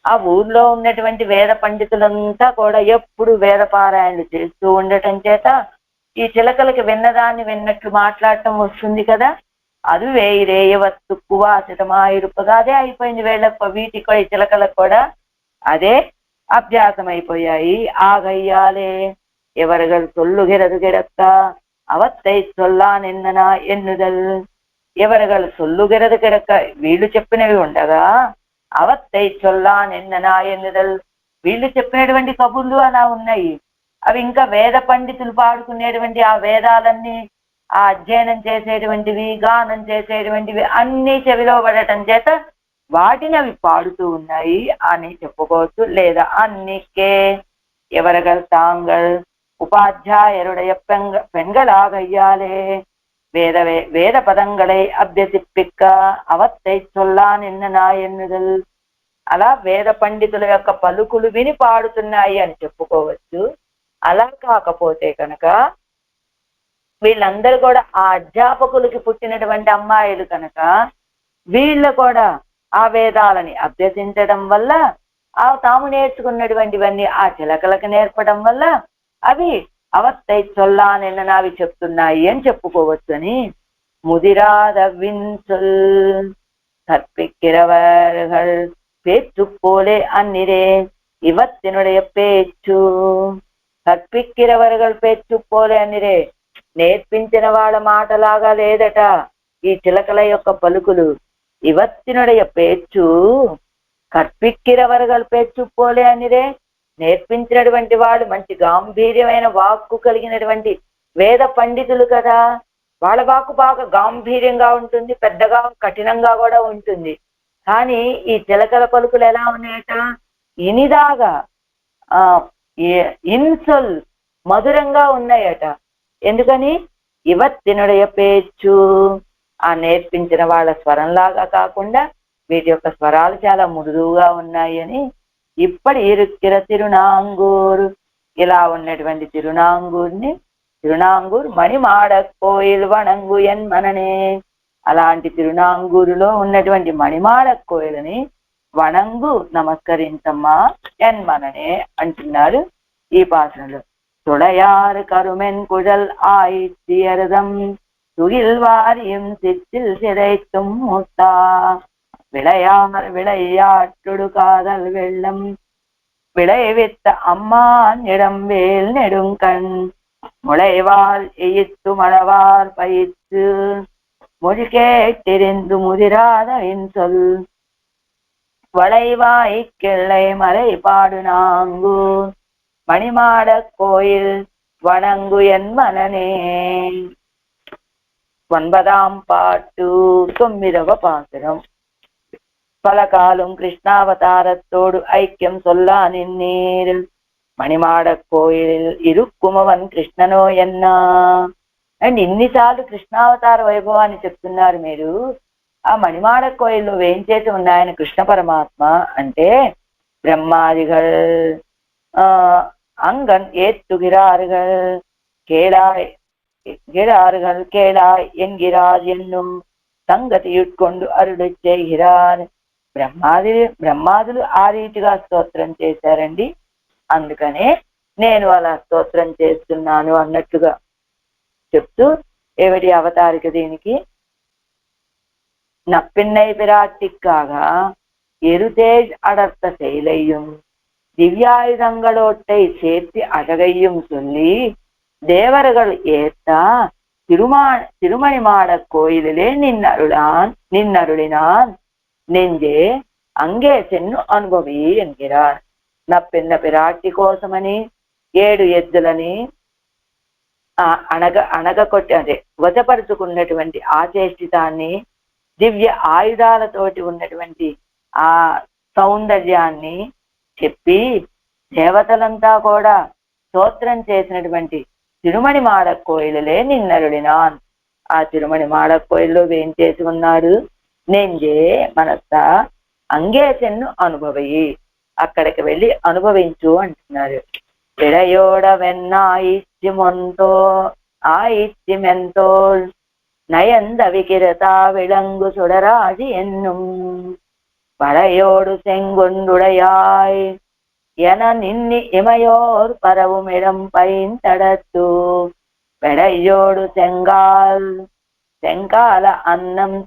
ఆ ఊర్లో ఉన్నటువంటి వేద పండితులంతా కూడా ఎప్పుడు వేద పారాయణలు చేస్తూ ఉండటం చేత ఈ చిలకలకి విన్నదాన్ని విన్నట్లు మాట్లాడటం వస్తుంది కదా. అది వేయిరేయ వత్తుక్కు వాచితమాయిరుప్పగా అదే అయిపోయింది వీటికి ఈ చిలకలకు కూడా అదే అభ్యాసం అయిపోయాయి. ఆ గయ్యాలే ఎవరగలు సొల్లుగిరదు గిడక్క అవత్తై సొల్లా నిన్ననా ఎన్నుదల్. ఎవరగలు సొల్లుగిరదు గిడక్క వీళ్ళు చెప్పినవి ఉండగా అవత్తై సొల్లా నిన్ననా ఎన్నుదల్ వీళ్ళు చెప్పినటువంటి కబుర్లు అలా ఉన్నాయి. అవి ఇంకా వేద పండితులు పాడుకునేటువంటి ఆ వేదాలన్నీ ఆ అధ్యయనం చేసేటువంటివి గానం చేసేటువంటివి అన్నీ చెవిలో పడటం చేత వాటిని అవి పాడుతూ ఉన్నాయి అని చెప్పుకోవచ్చు. లేదా అన్నికే ఎవరగల్ తాంగల్ ఉపాధ్యాయుடைய பெண்களாகையாலே வேத பதங்களை అభ్యసిప్పిక్క అవత్తై సొల్లా నిన్ననా ఎన్నుదల్. అలా వేద పండితుల యొక్క పలుకులు విని పాడుతున్నాయి అని చెప్పుకోవచ్చు. అలా కాకపోతే కనుక వీళ్ళందరూ కూడా ఆ అధ్యాపకులకి పుట్టినటువంటి అమ్మాయిలు కనుక వీళ్ళు కూడా ఆ వేదాలని అభ్యసించడం వల్ల ఆ తాము నేర్చుకున్నటువంటివన్నీ ఆ చిలకలకు నేర్పడం వల్ల అవి అవత్తై సొల్లా నిన్ననావి చెప్తున్నాయి అని చెప్పుకోవచ్చు అని. ముదిరాద విన్సొల్ கற்பிக்கிறவர்கள் பேச்சு போலே அந்நிரே இவத்தினுடைய பேச்சு. కర్పిక్కిరవర్గల్ పేచ్చు పోలే అనిరే నేర్పించిన వాళ్ళ మాటలాగా లేదట ఈ చిలకల యొక్క పలుకులు. ఇవత్తినుடைய పేచ్చు కర్పిక్కిరవర్గల్ పేచ్చు పోలే అనిరే నేర్పించినటువంటి వాళ్ళు మంచి గాంభీర్యమైన వాక్కు కలిగినటువంటి వేద పండితులు కదా. వాళ్ళ వాక్కు బాగా గాంభీర్యంగా ఉంటుంది, పెద్దగా కఠినంగా కూడా ఉంటుంది. కానీ ఈ చిలకల పలుకులు ఎలా ఉన్నాయట? ఇనిదాగా ఇన్సొల్ మధురంగా ఉన్నాయట. ఎందుకని? ఇవత్తినుடைய పేచ్చు ఆ నేర్పించిన వాళ్ళ స్వరంలాగా కాకుండా వీటి యొక్క స్వరాలు చాలా మృదువుగా ఉన్నాయి అని. ఇప్పటి ఇరుక్కిర తిరునాంగూరు ఇలా ఉన్నటువంటి తిరునాంగూర్ మణిమాడ కోయిల్ వణంగు ఎన్మననే. అలాంటి తిరునాంగూరులో ఉన్నటువంటి మణిమాడ కోయిలని వణంగు నమస్కరించమ్మా ఎన్మననే అంటున్నారు ఈ పాత్రలో. துடையாறு கருமென் குழல் ஆயிரதம் துகில் வாரியும் சிற்றில் சிதைத்தும் முத்தா விளையாட்டுடு காதல் வெள்ளம் விளைவித்த அம்மானிடம் வேல் நெடுங்கண் முளைவால் எயித்து மழவார் பயிற்று மொழி கேட்டிருந்து முதிராத சொல் வளைவாய் கிள்ளை மலை பாடு நாங்கு మణిమాడ కోయిల్ వణంగు ఎన్మననే. 9వ పాటు 9వ పాసురం. பலகாலும் கிருஷ்ணாவதாரத்தோடு ஐக்கியம் சொல்லா நின்னீர் మణిమాడ కోయిల్ ఇరుక్కుమవన్ కృష్ణనో ఎన్నా. అండ్ ఇన్నిసార్లు కృష్ణావతార వైభవాన్ని చెప్తున్నారు మీరు. ఆ మణిమాడ కోయిల్లో వేయించేసి ఉన్నాయన కృష్ణ పరమాత్మ అంటే బ్రహ్మాదిగల్ அங்கன் ஏத்துகிறார்கள் கேளாய் என்கிறார் என்னும் సంగతియుట్కొండు అరుడు చేయిరార్. బ్రహ్మాదులు ఆ రీతిగా స్తోత్రం చేశారండి, అందుకనే నేను అలా స్తోత్రం చేస్తున్నాను అన్నట్టుగా చెప్తూ ఏమిటి అవతారిక దీనికి. నప్పిన్నై பிராட்டிக்காக எருதேஜ் அடர்த்த செயலையும் திவ்யாயுதங்களோட்டை சேர்த்து அழகையும் சொல்லி தேவர்கள் ஏத்தா திருமணி மாட கோயிலிலே நின்னருளினான் நெஞ்சே அங்கே சென்னு అనుభవి என்கிறார். నప్పెన్న పిరాటి కోసమని 7 ఎద్దులని అణగకొట్టి అంటే వశపరుచుకున్నటువంటి ఆ చేష్టితాన్ని, దివ్య ఆయుధాలతోటి ఉన్నటువంటి ఆ సౌందర్యాన్ని చెప్పి దేవతలంతా కూడా స్తోత్రం చేసినటువంటి తిరుమణి మాడ కోయిలలే నిన్నరుడినాన్. ఆ తిరుమణి మాడ కోయిల్లో వేం చేసి ఉన్నాడు. నెంజే మనస్స అంగే చెన్ను అనుభవయి, అక్కడికి వెళ్ళి అనుభవించు అంటున్నారు. విడయోడ వెన్న ఆయిత్యమెంతో నయంద వికిరత విళంగు సుడరాజి ఎన్నుం పడయోడు செங்குண்டுடையாய் என நின்னி இமையோர் பரவும் இடம் பைந்தடத்து பெடையோடு செங்கால அன்னம்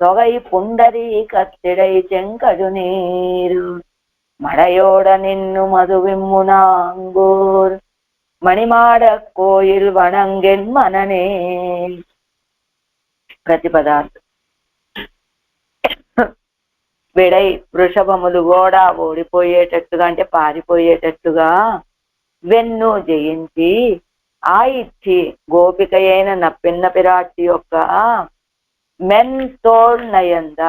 தொகை புண்டரி கத்திடை செங்கடு நீரு மடையோட நின்னு மதுவிம்முனாங்கூர் మణిమాడ కోయిల్ వణంగెన్ మననే. ప్రతిపదార్థం. విడై వృషభములు కూడా ఓడిపోయేటట్టుగా అంటే పారిపోయేటట్టుగా వెన్ను జయించి ఆ ఇచ్చి గోపిక అయిన నప్పిన్న పిరాటి యొక్క మెంతోల్ నయంద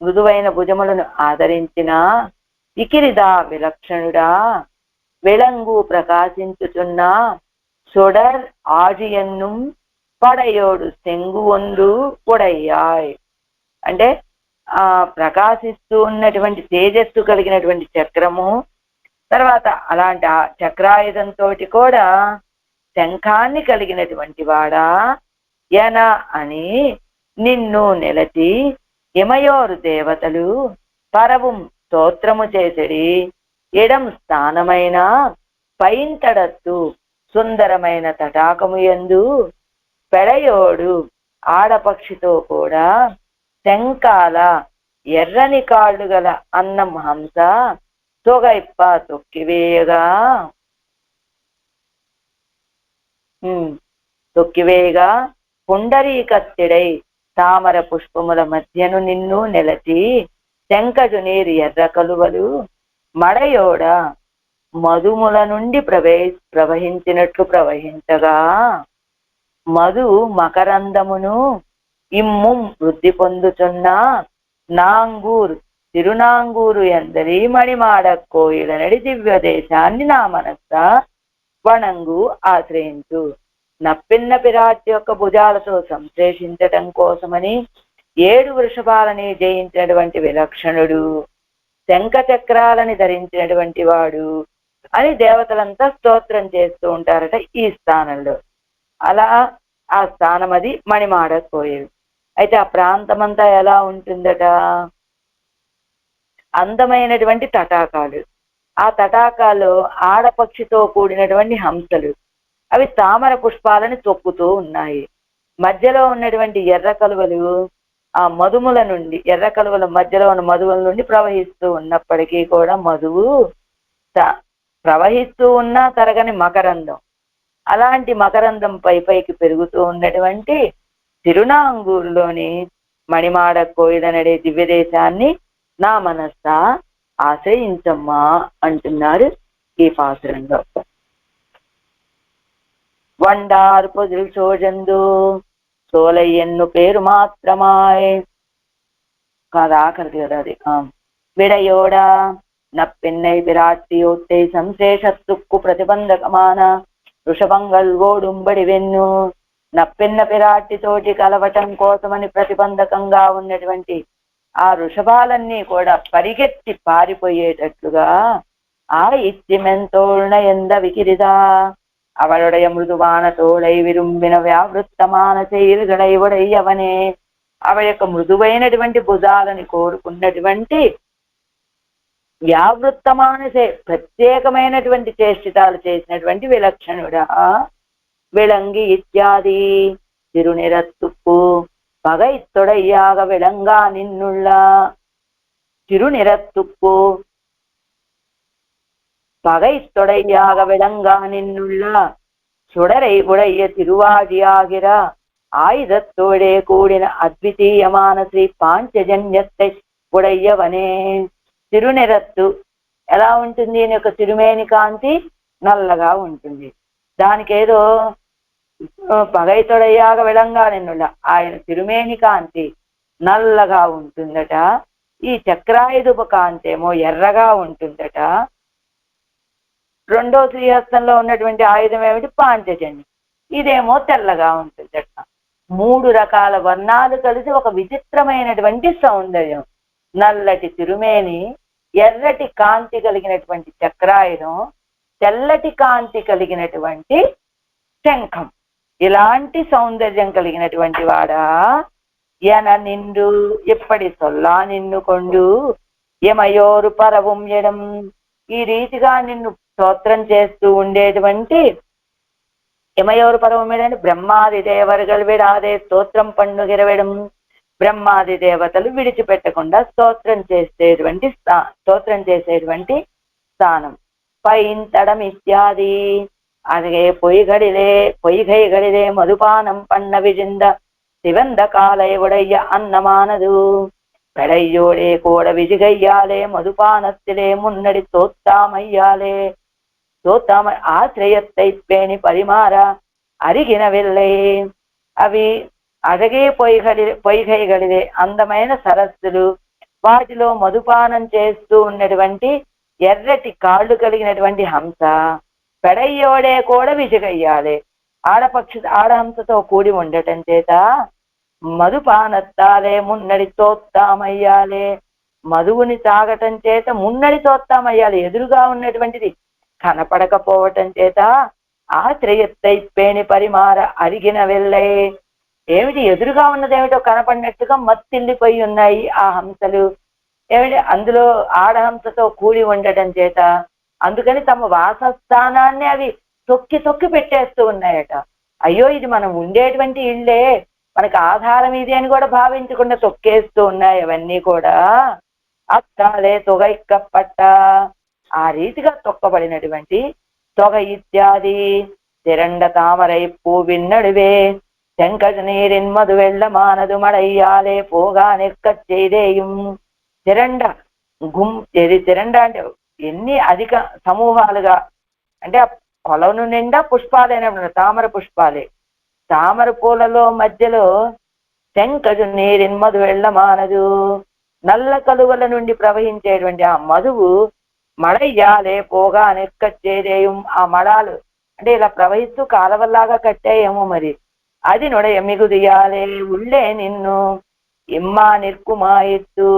మృదువైన భుజములను ఆదరించిన ఇకిరిదా విలక్షణుడా విళంగు ప్రకాశించుతున్న సుడర్ ఆజియన్ను పడయోడు సెంగు వందు పొడయ్యాయ్ అంటే ఆ ప్రకాశిస్తూ ఉన్నటువంటి తేజస్సు కలిగినటువంటి చక్రము, తర్వాత అలాంటి ఆ చక్రాయుధంతో కూడా శంఖాన్ని కలిగినటువంటి వాడా యన అని నిన్ను నిలచి ఇమయోరు దేవతలు పరవం స్తోత్రము చేసడి ఎడం స్థానమైన పైంతడత్తు సుందరమైన తటాకము యందు పెడయోడు ఆడపక్షితో కూడా శంకాల ఎర్రని కాళ్ళు గల అన్నం హంస తొగైప్ప తొక్కివేయగా పుండరీకత్తిడై తామర పుష్పముల మధ్యను నిన్ను నిలచి శంకజు నీరు ఎర్ర కలువలు మడయోడ మధుముల నుండి ప్రవహించినట్లు ప్రవహించగా మధు మకరందమును ఇమ్ము వృద్ధి పొందుతున్న నాంగూర్ తిరునాంగూరు ఎందరి మణిమాడ కోయిలనడి దివ్య దేశాన్ని నా మనస్స వణంగు ఆశ్రయించు. నప్పిన్న పిరాటి యొక్క భుజాలతో సంశ్లేషించటం కోసమని 7 వృషభాలని జయించినటువంటి విలక్షణుడు, శంఖ చక్రాలని ధరించినటువంటి వాడు అని దేవతలంతా స్తోత్రం చేస్తూ ఉంటారట ఈ స్థానంలో. అలా ఆ స్థానం అది మణిమాడ కోయిల్. అయితే ఆ ప్రాంతమంతా ఎలా ఉంటుందట, అందమైనటువంటి తటాకాలు, ఆ తటాకాలు ఆడపక్షితో కూడినటువంటి హంసలు, అవి తామర పుష్పాలను తొక్కుతూ ఉన్నాయి. మధ్యలో ఉన్నటువంటి ఎర్ర కలువలు ఆ మధుముల నుండి, ఎర్ర కలువల మధ్యలో ఉన్న మధువుల నుండి ప్రవహిస్తూ ఉన్నప్పటికీ కూడా మధువు ప్రవహిస్తూ ఉన్న తరగని మకరందం, అలాంటి మకరందం పైకి పెరుగుతూ ఉన్నటువంటి తిరునాంగూరులోని మణిమాడ కోయిలనడే దివ్య దేశాన్ని నా మనస్స ఆశ్రయించమ్మా అంటున్నారు ఈ పాసురంలో. వండారు పొదిల్ సోజందు సోలై ఎన్ను పేరు మాత్రమాయ్ కాదా ఆఖరిది కదా అది. విడయోడా నప్పెన్నై పిరాట్టియోత్తై సంశేషత్తుక్కు ప్రతిబంధకమాన వృషభంగల్ ఓడుంబడి వెన్ను. నప్పెన్న పిరాటితోటి కలవటం కోసమని ప్రతిబంధకంగా ఉన్నటువంటి ఆ వృషభాలన్నీ కూడా పరిగెత్తి పారిపోయేటట్లుగా ఆ ఇత్తిమెంతోళ్న ఎంద వికిరిదా அவளுடைய మృదువాన తోళై విరుంబిన వ్యావృత్తమాన శైలుగడై ఒడయ్యవనే. ఆవిడ యొక్క మృదువైనటువంటి భుజాలని కోరుకున్నటువంటి వ్యావృత్తమాన ప్రత్యేకమైనటువంటి చేష్టితాలు చేసినటువంటి విలక్షణుడా విళంగి ఇత్యాది తిరునిరత్తుప్పు పగై తొడయ్యాగ విళంగా నిన్నుళ్ళ. తిరునిరత్తుప్పు పగై తొడయ్యాగ విళంగా నిన్నుళ్ళ சுடரை உடைய திருவாழியாகிற ஆயுதத்தோடே கூடின అద్వితీయமான శ్రీ పాంచజన్యத்தை ఉడయ్యవనే. తిరునిరత్తు ఎలా ఉంటుంది? ఈయన యొక్క తిరుమేని కాంతి నల్లగా ఉంటుంది. దానికి ఏదో పగైతొడయ్యాగ విళంగానెన్నుల ఆయన తిరుమేని కాంతి నల్లగా ఉంటుందట. ఈ చక్రాయుధపు కాంతి ఏమో ఎర్రగా ఉంటుందట. రెండో శ్రీహస్తంలో ఉన్నటువంటి ఆయుధం ఏమిటి? పాంచజన్యం. ఇదేమో తెల్లగా ఉంటుందట. 3 రకాల వర్ణాలు కలిసి ఒక విచిత్రమైనటువంటి సౌందర్యం. నల్లటి తిరుమేని, ఎర్రటి కాంతి కలిగినటువంటి చక్రాయుధం, తెల్లటి కాంతి కలిగినటువంటి శంఖం. ఇలాంటి సౌందర్యం కలిగినటువంటి వాడా ఎన నిండు ఎప్పటి సొల్లా నిన్ను కొండు ఎమయోరు పరవం ఎడం. ఈ రీతిగా నిన్ను స్తోత్రం చేస్తూ ఉండేటువంటి ఎమయోరు పరవం ఎడంటే బ్రహ్మాది దేవతలు విడాదే స్తోత్రం పండుగిరవడం. బ్రహ్మాది దేవతలు విడిచిపెట్టకుండా స్తోత్రం చేసేటువంటి స్థానం. పైంతడం ఇత్యాది అదే పొయ్యిగడిలే మధుపానం పన్న విజింద சிவந்த காலை உடைய அன்னமானது பெடையோடே கூட விஜிகையாலே மதுபானத்திலே முன்னடி தோத்தாம ஆசிரியத்தை பேணி பரிமாற అరిగినవిల్లే. అవి అడగే పొయ్యిగడిలే అందమైన సరస్సులు, వాటిలో మధుపానం చేస్తూ ఉన్నటువంటి ఎర్రటి కాళ్ళు కలిగినటువంటి హంస. పెడయ్యోడే కూడా విజగయ్యాలే ఆడహంసతో కూడి ఉండటం చేత మధుపానత్తాలే మున్నడి తోత్తామయ్యాలే. మధువుని తాగటం చేత మున్నడి తోత్తామయ్యాలి. ఎదురుగా ఉన్నటువంటిది కనపడకపోవటం చేత ఆశ్రయత్తైపేణి పరిమార అరిగిన వెళ్ళే. ఏమిటి? ఎదురుగా ఉన్నదేమిటో కనపడినట్టుగా మత్తిల్లిపోయి ఉన్నాయి ఆ హంసలు. ఏమిటి? అందులో ఆడహంసతో కూడి ఉండటం చేత అందుకని తమ వాసస్థానాన్ని అవి తొక్కి తొక్కి పెట్టేస్తూ ఉన్నాయట. అయ్యో ఇది మనం ఉండేటువంటి ఇళ్ళే, మనకు ఆధారం ఇది అని కూడా భావించకుండా తొక్కేస్తూ ఉన్నాయి అవన్నీ కూడా. అత్తాలే తొగైక్కప్పట్ట ఆ రీతిగా తొక్కబడినటువంటి తొగ ఇత్యాది తిరండ తామరై పూవిన్నడువే శంకజ నీరిన్ మధు వెళ్ళ మానదు మడయ్యాలే పోగా నెక్క చేదేయం. తిరండ తిరండ అంటే ఎన్ని అధిక సమూహాలుగా అంటే కొలను నిండా పుష్పాలైన తామర పుష్పాలే. తామర పూలలో మధ్యలో శంకజు నీరిన్ మధు వెళ్ళ మానదు నల్ల కలువల నుండి ప్రవహించేటువంటి ఆ మధువు మడయ్యాలే పోగా నెక్క చేదేయం. ఆ మడాలు అంటే ఇలా ప్రవహిస్తూ కాలవల్లాగా కట్టాయేమో మరి. అది నొడయ మిగుదియాలే ఉళ్ళే నిన్ను ఇమ్మా నిర్కుమాయిత్తు.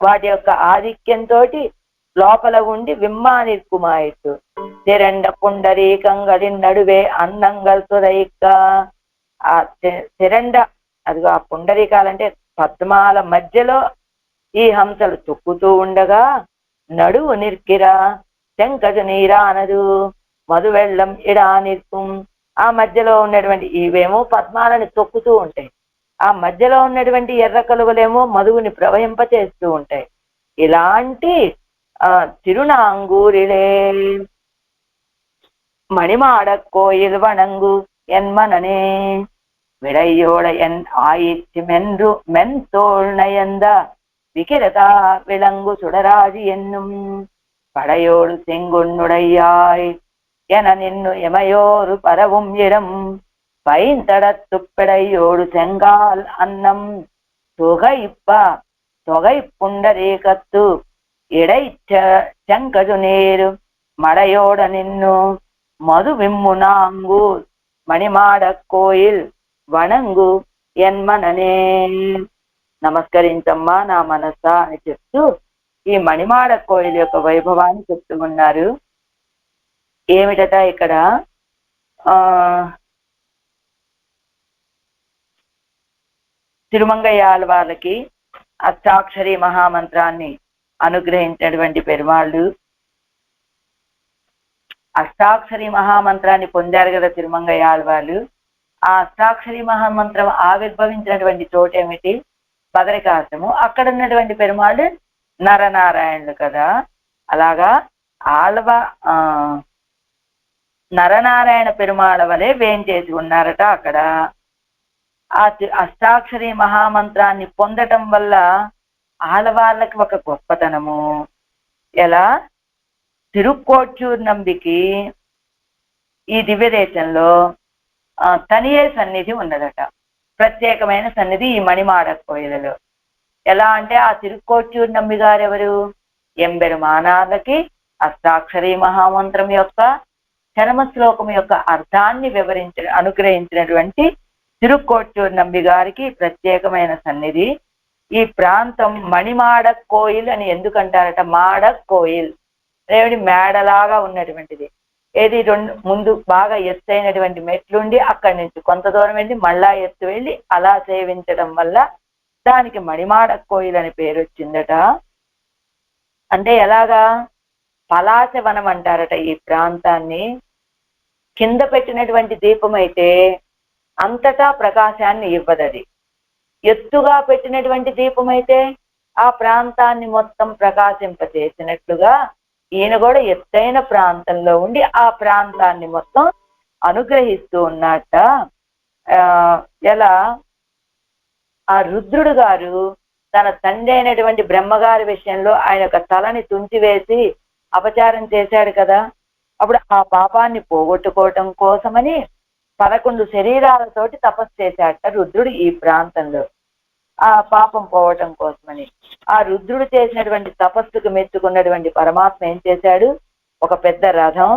వాటి యొక్క ఆధిక్యంతో లోపల ఉండి విమ్మా నిర్కుమాయిత్తు. తిరండ పుండరీకంగలి నడువే అన్నంగల్ సురైక్క. ఆ తిరండ అదిగో ఆ పుండరీకాలంటే పద్మాల మధ్యలో ఈ హంసలు తొక్కుతూ ఉండగా నడువు నిర్కిరా శంకజ నీరానదు మధు వెళ్ళం ఇడా నిర్కుం. ఆ మధ్యలో ఉన్నటువంటి ఇవేమో పద్మాలని తొక్కుతూ ఉంటాయి, ఆ మధ్యలో ఉన్నటువంటి ఎర్ర కలువలేమో మధువుని ప్రవహింపచేస్తూ ఉంటాయి. ఇలాంటి తిరునాంగూరిలే మణిమాడ కోయిల్ వణంగు ఎన్మననే విడయ్యోడ ఎన్ ఆయిత్యమెన్రు மென்தோள் நயந்த விகிரதா விளங்கு சுடராஜி என்னும் படையோடு செங்குன்னுடையாய் என நின்னு எமையோரு பரவும் இடம் பைந்தடத்துப்படையோடு செங்கால் அன்னம் தொகை புண்டரீகத்து இடைச்ச செங்கஜு நீரு மடையோட நின்னு మధు విమ్మునాంగు మణిమాడ కోయిల్ వణంగు ఎన్మననే. నమస్కరించమ్మా నా మనసా అని చెప్తూ ఈ మణిమాడ కోయిల్ యొక్క వైభవాన్ని చెప్తూ ఉన్నారు. ఏమిటట ఇక్కడ తిరుమంగయ్యాల వాళ్ళకి అష్టాక్షరి మహామంత్రాన్ని అనుగ్రహించినటువంటి పెరుమాళ్ళు అష్టాక్షరి మహామంత్రాన్ని పొందారు కదా తిరుమంగయ్యాల వాళ్ళు. ఆ అష్టాక్షరి మహామంత్రం ఆవిర్భవించినటువంటి చోటేమిటి? బదరికాశ్రము. అక్కడ ఉన్నటువంటి పెరుమాళ్ళు నరనారాయణులు కదా. అలాగా నరనారాయణ పెరుమాళ వలె వేంచేసి ఉన్నారట అక్కడ. ఆ అష్టాక్షరి మహామంత్రాన్ని పొందటం వల్ల ఆడవాళ్ళకి ఒక గొప్పతనము. ఎలా తిరుక్కోట్టూరు నంబికి ఈ దివ్యదేశంలో తనియే సన్నిధి ఉన్నదట, ప్రత్యేకమైన సన్నిధి ఈ మణిమాడ కోయిలలో. ఎలా అంటే ఆ తిరుక్కోట్టూరు నంబి గారు ఎవరు? ఎంబెరుమానాళ్ళకి అష్టాక్షరి మహామంత్రం యొక్క చరమ శ్లోకం యొక్క అర్థాన్ని అనుగ్రహించినటువంటి తిరుక్కోట్టూరు నంబి గారికి ప్రత్యేకమైన సన్నిధి. ఈ ప్రాంతం మణిమాడ కోయిల్ అని ఎందుకంటారట? మాడ కోయిల్ రేవడి మేడలాగా ఉన్నటువంటిది. ఏది ముందు బాగా ఎత్తైనటువంటి మెట్లుండి అక్కడి నుంచి కొంత దూరం వెళ్ళి మళ్ళా ఎత్తు వెళ్ళి అలా సేవించడం వల్ల దానికి మణిమాడ కోయిల్ అని పేరు వచ్చిందట. అంటే ఎలాగా? పలాశవనం అంటారట ఈ ప్రాంతాన్ని. కింద పెట్టినటువంటి దీపం అయితే అంతటా ప్రకాశాన్ని ఇవ్వదది. ఎత్తుగా పెట్టినటువంటి దీపం అయితే ఆ ప్రాంతాన్ని మొత్తం ప్రకాశింపచేసినట్లుగా ఈయన కూడా ఎత్తైన ప్రాంతంలో ఉండి ఆ ప్రాంతాన్ని మొత్తం అనుగ్రహిస్తూ ఉన్నట్ట. ఎలా ఆ రుద్రుడు గారు తన తండ్రి అయినటువంటి బ్రహ్మగారి విషయంలో ఆయన యొక్క తలని తుంచివేసి అపచారం చేశాడు కదా, అప్పుడు ఆ పాపాన్ని పోగొట్టుకోవటం కోసమని 11 శరీరాలతోటి తపస్సు చేశాడట రుద్రుడు ఈ ప్రాంతంలో, ఆ పాపం పోవటం కోసమని. ఆ రుద్రుడు చేసినటువంటి తపస్సుకు మెచ్చుకున్నటువంటి పరమాత్మ ఏం చేశాడు? ఒక పెద్ద రథం,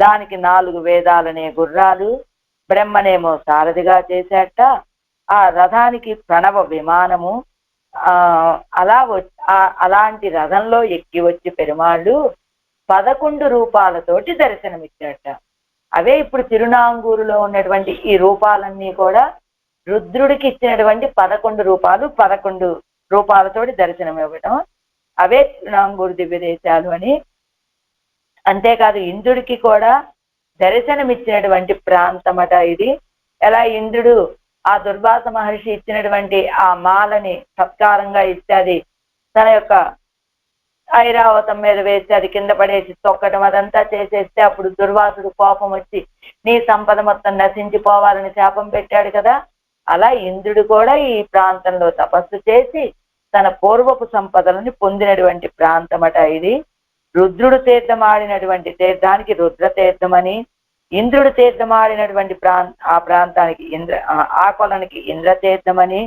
దానికి 4 వేదాలనే గుర్రాలు, బ్రహ్మనేమో సారథిగా చేశాట. ఆ రథానికి ప్రణవ విమానము. అలాంటి రథంలో ఎక్కి వచ్చి పెరుమాళ్ళు 11 రూపాలతోటి దర్శనమిచ్చాట. అవే ఇప్పుడు తిరునాంగూరులో ఉన్నటువంటి ఈ రూపాలన్నీ కూడా రుద్రుడికి ఇచ్చినటువంటి 11 రూపాలు, 11 రూపాలతోటి దర్శనం ఇవ్వటం. అవే తిరునాంగూరు దివ్యదేశాలు అని. అంతేకాదు ఇంద్రుడికి కూడా దర్శనమిచ్చినటువంటి ప్రాంతమట ఇది. ఎలా ఇంద్రుడు ఆ దుర్వాస మహర్షి ఇచ్చినటువంటి ఆ మాలని సత్కారంగా ఇచ్చేది తన యొక్క ఐరావతం మీద వేసి అది కింద పడేసి తొక్కటం అదంతా చేసేస్తే అప్పుడు దుర్వాసుడు కోపం వచ్చి నీ సంపద మొత్తం నశించిపోవాలని శాపం పెట్టాడు కదా. అలా ఇంద్రుడు కూడా ఈ ప్రాంతంలో తపస్సు చేసి తన పూర్వపు సంపదలని పొందినటువంటి ప్రాంతమట ఇది. రుద్రుడు తీర్థమాడినటువంటి తీర్థానికి రుద్ర తీర్థమని, ఇంద్రుడు తీర్థమాడినటువంటి ఆ ప్రాంతానికి ఆ కొలనికి ఇంద్రతీర్థమని.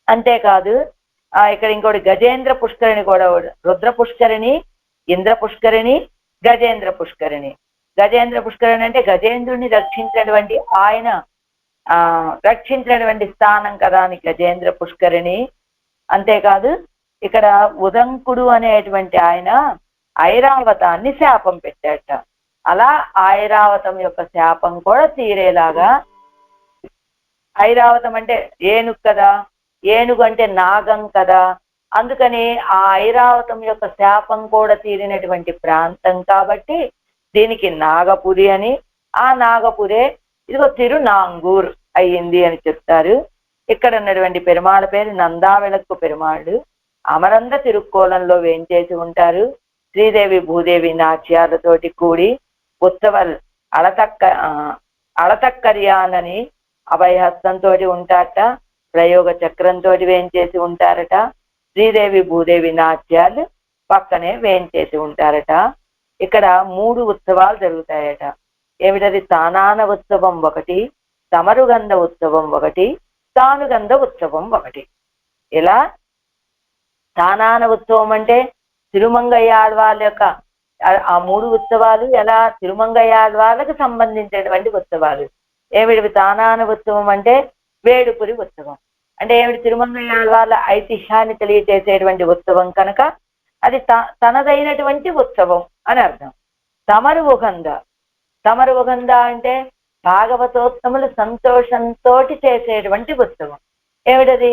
అంతేకాదు ఇక్కడ ఇంకోటి గజేంద్ర పుష్కరిణి కూడా, రుద్ర పుష్కరిణి, ఇంద్ర పుష్కరిణి, గజేంద్ర పుష్కరిణి. గజేంద్ర పుష్కరిణి అంటే గజేంద్రుడిని రక్షించినటువంటి ఆయన రక్షించినటువంటి స్థానం కదా అని గజేంద్ర పుష్కరిణి. అంతేకాదు ఇక్కడ ఉదంకుడు అనేటువంటి ఆయన ఐరావతాన్ని శాపం పెట్టాట. అలా ఐరావతం యొక్క శాపం కూడా తీరేలాగా, ఐరావతం అంటే ఏనుగు కదా, ఏనుగు అంటే నాగం కదా, అందుకని ఆ ఐరావతం యొక్క శాపం కూడా తీరినటువంటి ప్రాంతం కాబట్టి దీనికి నాగపురి అని, ఆ నాగపురే ఇదిగో తిరునాంగూర్ అయ్యింది అని చెప్తారు. ఇక్కడ ఉన్నటువంటి పెరుమాళ పేరు నందావిళక్కు పెరుమాళ్ళు. అమరంద తిరుక్కోలంలో వేంచేసి ఉంటారు. శ్రీదేవి భూదేవి నాట్యాలతోటి కూడి ఉత్సవాలు అళతక్కర్యానని అభయహస్తంతో ఉంటారట, ప్రయోగ చక్రంతో వేంచేసి ఉంటారట. శ్రీదేవి భూదేవి నాట్యాలు పక్కనే వేంచేసి ఉంటారట. ఇక్కడ 3 ఉత్సవాలు జరుగుతాయట. ఏమిటది? తానాన ఉత్సవం ఒకటి, తమరుగంధ ఉత్సవం ఒకటి, తానుగంధ ఉత్సవం ఒకటి. ఇలా తానాన ఉత్సవం అంటే తిరుమంగయ్యాళ్వాళ్ళ యొక్క ఆ 3 ఉత్సవాలు ఎలా తిరుమంగయ్యాళ్వాళ్ళకి సంబంధించినటువంటి ఉత్సవాలు. ఏమిటి? తానాన ఉత్సవం అంటే వేడుపురి ఉత్సవం. అంటే ఏమిటి? తిరుమంగయ్యాళ్వాళ్ళ ఐతిహ్యాన్ని తెలియచేసేటువంటి ఉత్సవం కనుక అది తనదైనటువంటి ఉత్సవం అని అర్థం. తమరు ఉగంధ, తమరు ఉగంధ అంటే భాగవతోత్తములు సంతోషంతో చేసేటువంటి ఉత్సవం. ఏమిటది?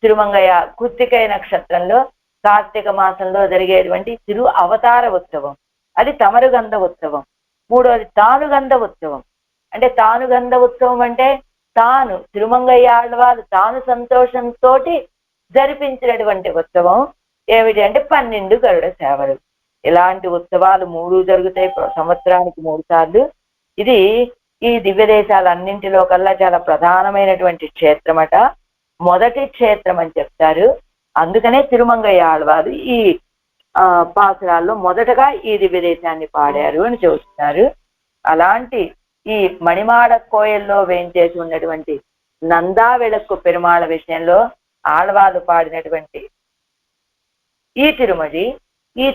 తిరుమంగయ్య కృత్తికై నక్షత్రంలో కార్తీక మాసంలో జరిగేటువంటి తిరు అవతార ఉత్సవం, అది తమరుగంధ ఉత్సవం. 3వది తానుగంధ ఉత్సవం. అంటే తానుగంధ ఉత్సవం అంటే తాను తిరుమంగయ్యాళ్వారు తాను సంతోషంతో జరిపించినటువంటి ఉత్సవం. ఏమిటి అంటే 12 గరుడ సేవలు. ఇలాంటి ఉత్సవాలు 3 జరుగుతాయి సంవత్సరానికి 3 సార్లు. ఇది ఈ దివ్య దేశాలన్నింటిలో కల్లా చాలా ప్రధానమైనటువంటి క్షేత్రమట. మొదటి క్షేత్రం అని చెప్తారు. అందుకనే తిరుమంగయ్య ఆళ్వారు ఈ పాసురాల్లో మొదటగా ఈ దివ్య దేశాన్ని పాడారు అని చెబుతున్నారు. అలాంటి ఈ మణిమాడ కోయల్లో వేంచేసి ఉన్నటువంటి నందా విளக்கு పెరుమాళ విషయంలో ఆళ్వారు పాడినటువంటి ఈ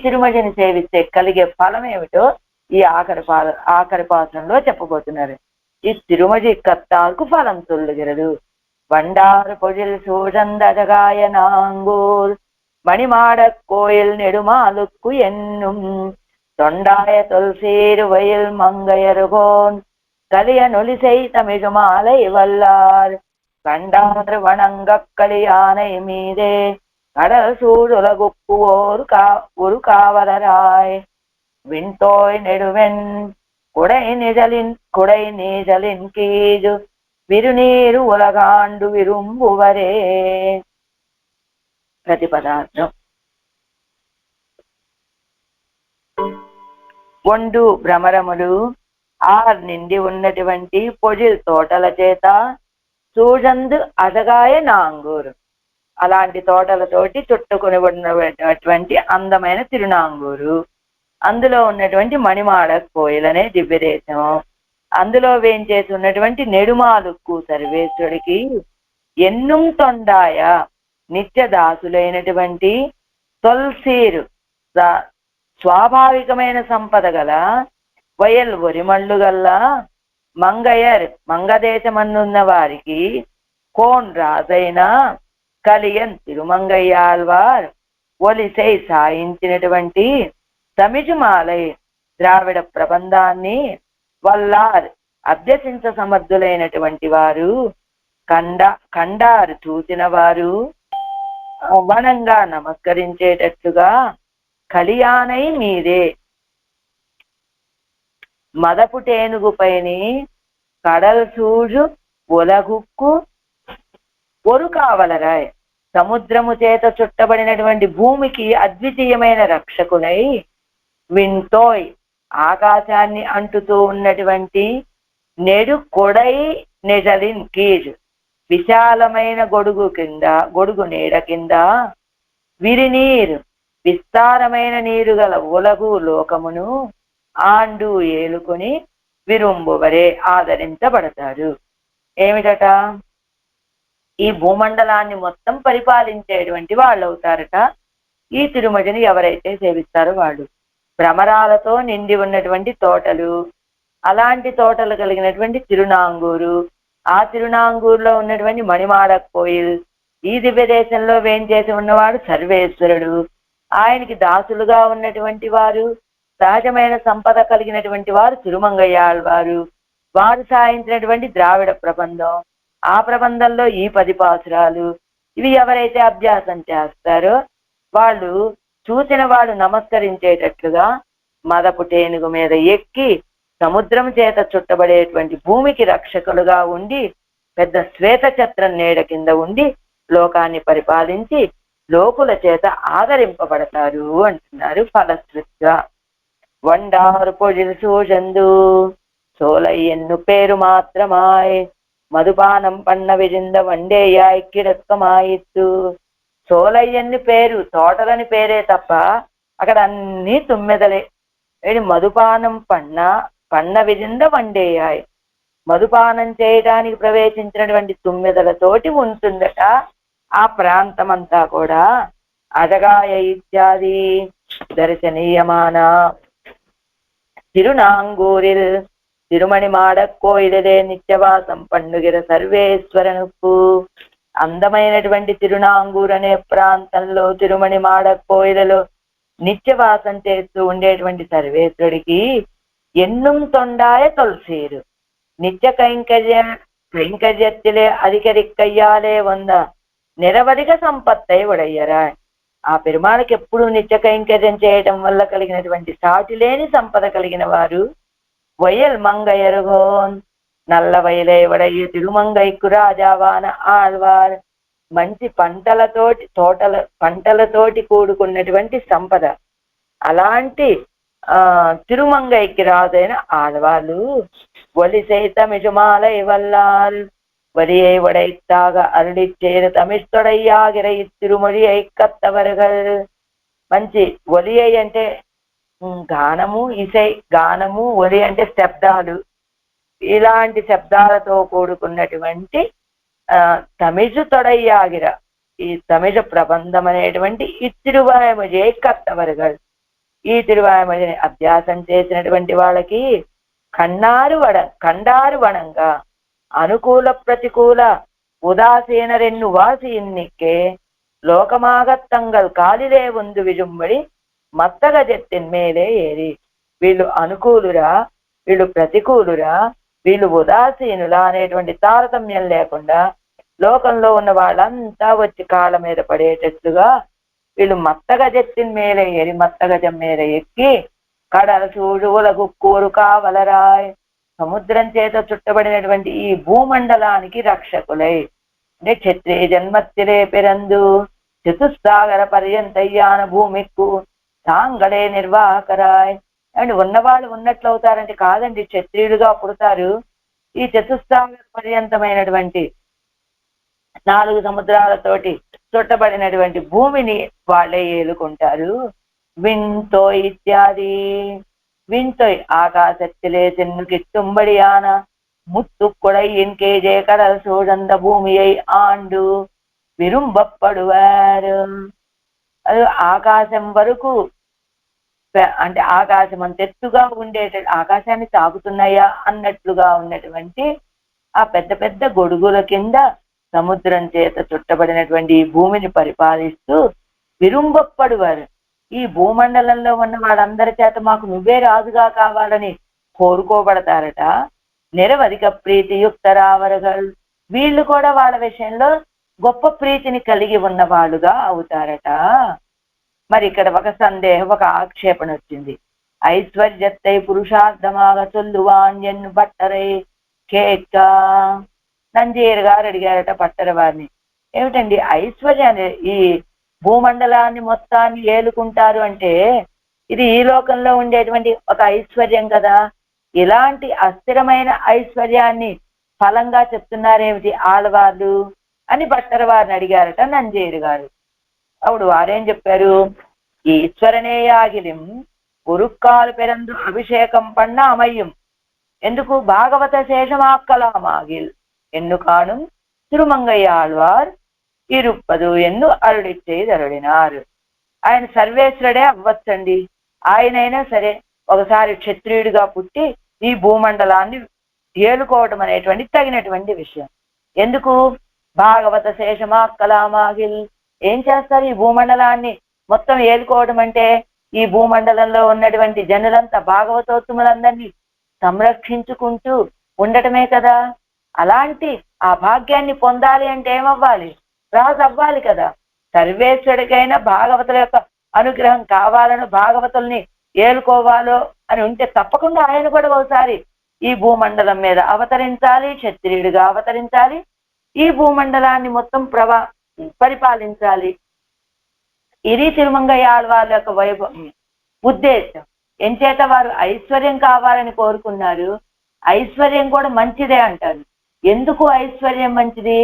తిరుమజిని సేవిస్తే కలిగే ఫలం ఏమిటో ఈ ఆఖరి పాత్రంలో చెప్పబోతున్నారు. ఈ తిరుమజి కత్తాలకు ఫలం తొల్లుగిరదు. வண்டாறு பொழில் சூழந்தழகாய நாங்கூர் மணிமாடக் கோயில் நெடுமாலுக்கு என்னும் தொண்டாய தொல்சீரு வயல் மங்கையருகோன் கலிய நொலிசை தமிழ் மாலை வல்லார் கண்டாறு வணங்கக் கலியானை மீதே கடல் சூழுலகுக்கு ஒரு காவலராய் விண்தோய் நெடுவெண் குடை நீழலின் கீழ் విరునీరు ఉలగాండు విరుంబువరే. ప్రతిపదార్థం. ఒండు భ్రమరములు నిండి ఉన్నటువంటి పొజిల్ తోటల చేత సూజందు అజగాయ నాంగూరు, అలాంటి తోటలతోటి చుట్టుకుని ఉన్నటువంటి అందమైన తిరునాంగూరు, అందులో ఉన్నటువంటి మణిమాడ కోయిలనే దివ్యదేశం, అందులో వేంచేసి ఉన్నటువంటి నెడుమాలుక్కు సర్వేశ్వరుడికి ఎన్నుం తొండాయ నిత్యదాసులైనటువంటి తొల్సీరు స్వాభావికమైన సంపద గల వయల్ ఒరిమళ్ళు గల్ల మంగయర్ మంగదేశమన్నున్న వారికి కోన్ రాజైన కలియన్ తిరుమంగయ్యాళ్వార్ ఒలిసై సాయించినటువంటి తమిజుమాలై ద్రావిడ ప్రబంధాన్ని వల్లార్ అభ్యసించ సమర్థులైనటువంటి వారు కండారు చూసిన వారు వనంగా నమస్కరించేటట్లుగా కలియానై మీదే మదపుటేనుగుపైని కడల్ సూజు ఒలగుక్కు ఒరు కావలరాయ్, సముద్రము చేత చుట్టబడినటువంటి భూమికి అద్వితీయమైన రక్షకునై వింతోయ్ ఆకాశాన్ని అంటుతూ ఉన్నటువంటి నెడు కొడై నిజలిన్ కీజ్ విశాలమైన గొడుగు నీడ కింద విరినీరు విస్తారమైన నీరు గల ఉలగు లోకమును ఆండు ఏలుకొని విరుంబువరే ఆదరించబడతారు. ఏమిటట? ఈ భూమండలాన్ని మొత్తం పరిపాలించేటువంటి వాళ్ళు అవుతారట ఈ తిరుమజిని ఎవరైతే సేవిస్తారో వాళ్ళు. భ్రమరాలతో నిండి ఉన్నటువంటి తోటలు, అలాంటి తోటలు కలిగినటువంటి తిరునాంగూరు, ఆ తిరునాంగూరులో ఉన్నటువంటి మణిమాడ కోయిల్, ఈ దివ్య దేశంలో వేంచేసి ఉన్నవాడు సర్వేశ్వరుడు, ఆయనకి దాసులుగా ఉన్నటువంటి వారు, సహజమైన సంపద కలిగినటువంటి వారు తిరుమంగయ్యాళ్వారు, వారు సాయించినటువంటి ద్రావిడ ప్రబంధం, ఆ ప్రబంధంలో ఈ 10 పాసురాలు, ఇవి ఎవరైతే అభ్యాసం చేస్తారో వాళ్ళు చూసిన వాడు నమస్కరించేటట్లుగా మదపుటేనుగు మీద ఎక్కి సముద్రం చేత చుట్టబడేటువంటి భూమికి రక్షకులుగా ఉండి పెద్ద శ్వేత ఛత్రం నీడ కింద ఉండి లోకాన్ని పరిపాలించి లోకుల చేత ఆదరింపబడతారు అంటున్నారు ఫలశ్రుతిగా. వండారు పొజిల్ సూజందు సోలయ్యన్ను పేరు మాత్రమాయ్ మధుపానం పన్న విరింద వండేయాయ్ కిడక్కమాయిత్తు. సోలయ్యన్ని పేరు, తోటలని పేరే తప్ప అక్కడ అన్ని తుమ్మెదలే. మధుపానం పన్న విరింద వండేయాయ్, మధుపానం చేయడానికి ప్రవేశించినటువంటి తుమ్మెదలతోటి ఉంటుందట ఆ ప్రాంతం అంతా కూడా. అజగాయ ఇత్యాది దర్శనీయమాన తిరునాంగూరిల్ తిరుమణి మాడ కోయిలదే నిత్యవాసం పండుగిర సర్వేశ్వరనుకు. అందమైనటువంటి తిరునాంగూర్ అనే ప్రాంతంలో తిరుమణి మాడ కోయిలలో నిత్యవాసం చేస్తూ ఉండేటువంటి సర్వేశ్వరుడికి ఎన్నుం తొండాయ తొలసీరు నిత్య కైంకర్యத்திலே అధికరిక్కయ్యాలే వంద నిరవధిక సంపత్తై ఉడయ్యరా. ఆ పెరుమాళకి ఎప్పుడు నిత్య కైంకర్యం చేయడం వల్ల కలిగినటువంటి సాటి లేని సంపద కలిగిన వారు వయల్ మంగయరుగోన్ నల్ల వయలే వడయ్య తిరుమంగైకు రాజావాన ఆళ్వార్. మంచి పంటలతోటి కూడుకున్నటువంటి సంపద, అలాంటి తిరుమంగైకి రాజైన ఆడవాళ్ళు ఒలిసై తమిజుమాలై వల్లారు வரியை உடைத்தாக அருளிச் செய்த தமிழ்த்தொடையாகிற ఇత్తిరుమొழியை కత్తవరగల్. మంచి ఒలియై అంటే గానము, ఇసై గానము, ఒలి అంటే శబ్దాలు. ఇలాంటి శబ్దాలతో కూడుకున్నటువంటి తమిజు తొడయ్యాగిర ఈ తమిజ ప్రబంధం అనేటువంటి ఈ తిరువాయమొழியை కత్తవరగల్. ఈ తిరువాయమొழிని అభ్యాసం చేసినటువంటి వాళ్ళకి కండారు వనంగా అనుకూల ప్రతికూల ఉదాసీనరెన్ను వాసి ఇన్నిక్కే లోకమాగత్తంగల్ కాలిలే ఉంది విజుంబడి మత్తగ జెత్తిన్ మేలే ఏరి. వీళ్ళు అనుకూలురా, వీళ్ళు ప్రతికూలురా, వీళ్ళు ఉదాసీనులా అనేటువంటి తారతమ్యం లేకుండా లోకంలో ఉన్న వాళ్ళంతా వచ్చి కాళ్ళ మీద పడేటట్లుగా వీళ్ళు మత్తగజెత్తిన్ మేలే ఏరి, మత్తగజం మీద ఎక్కి కడల చూడువులకు కూరు కావలరాయ్. సముద్రం చేత చుట్టబడినటువంటి ఈ భూమండలానికి రక్షకులై అంటే క్షత్రియ జన్మత్తిరే పిరందు చతుస్సాగర పర్యంతయ్యాన భూమిక్కు తాంగడే నిర్వాహకరాయ్. అండ్ ఉన్నవాళ్ళు ఉన్నట్లు అవుతారంటే కాదండి, క్షత్రియులుగా పుడతారు. ఈ చతుస్సాగర పర్యంతమైనటువంటి 4 సముద్రాలతోటి చుట్టబడినటువంటి భూమిని వాళ్ళే ఏలుకుంటారు. వింతోయ్ ఇత్యాది விண்தொய் ஆகாசத்திலே சென்னு கிட்டும்படியான முத்துக்குடையின் கேஜே கடல் சூழந்த பூமியை ஆண்டு విరుంబப்படுవారు. అది ఆకాశం వరకు అంటే ఆకాశం అంత ఎత్తుగా ఆకాశాన్ని తాకుతున్నాయా అన్నట్లుగా ఉన్నటువంటి ఆ పెద్ద పెద్ద గొడుగుల కింద సముద్రం చేత చుట్టబడినటువంటి ఈ భూమిని పరిపాలిస్తూ విరుంబப்படுవారు. ఈ భూమండలంలో ఉన్న వాళ్ళందరి చేత మాకు నువ్వే రాజుగా కావాలని కోరుకోబడతారట. నిరవధిక ప్రీతియుక్త రావరగల్. వీళ్ళు కూడా వాళ్ళ విషయంలో గొప్ప ప్రీతిని కలిగి ఉన్న వాళ్ళుగా అవుతారట. మరి ఇక్కడ ఒక సందేహం, ఒక ఆక్షేపణ వచ్చింది. ఐశ్వర్యత్తై పురుషార్థమాగ చొల్లువాన్యన్ను పట్టరై కేక్క. నంజీర్ గారు అడిగారట పట్టర వారిని, ఏమిటండి ఐశ్వర్యాన్ని ఈ భూమండలాన్ని మొత్తాన్ని ఏలుకుంటారు అంటే ఇది ఈ లోకంలో ఉండేటువంటి ఒక ఐశ్వర్యం కదా, ఇలాంటి అస్థిరమైన ఐశ్వర్యాన్ని ఫలంగా చెప్తున్నారేమిటి ఆడవాళ్ళు అని భట్టర వారిని అడిగారట నంజేరు గారు. అప్పుడు వారేం చెప్పారు, ఈశ్వరనేయాగిలిం గురుక్కాలు పెరందు అభిషేకం పన్న అమయ్యం ఎందుకు భాగవత శేషమాక్కలామాగిల్ ఎన్ను కాను తిరుమంగయ్యాళ్వార్ ఇరుప్పదు ఎన్ను అరుడిచ్చేదరుడినారు. ఆయన సర్వేశ్వరుడే అవ్వచ్చండి. ఆయనైనా సరే ఒకసారి క్షత్రియుడిగా పుట్టి ఈ భూమండలాన్ని ఏలుకోవటం అనేటువంటి తగినటువంటి విషయం. ఎందుకు భాగవత శేషమాక్కలామాగిల్ ఏం చేస్తారు, ఈ భూమండలాన్ని మొత్తం ఏలుకోవడం అంటే ఈ భూమండలంలో ఉన్నటువంటి జనులంతా భాగవతోత్తములందరినీ సంరక్షించుకుంటూ ఉండటమే కదా. అలాంటి ఆ భాగ్యాన్ని పొందాలి అంటే ఏమవ్వాలి, రాజు అవ్వాలి కదా. సర్వేశ్వరుడికైనా భాగవతుల యొక్క అనుగ్రహం కావాలను, భాగవతుల్ని ఏలుకోవాలో అని ఉంటే తప్పకుండా ఆయన కూడా ఒకసారి ఈ భూమండలం మీద అవతరించాలి, క్షత్రియుడిగా అవతరించాలి, ఈ భూమండలాన్ని మొత్తం పరిపాలించాలి. ఇది తిరుమంగయ్యాళ్వార్ల యొక్క ఉద్దేశం. ఎంచేత వారు ఐశ్వర్యం కావాలని కోరుకున్నారు. ఐశ్వర్యం కూడా మంచిదే అంటారు. ఎందుకు ఐశ్వర్యం మంచిది,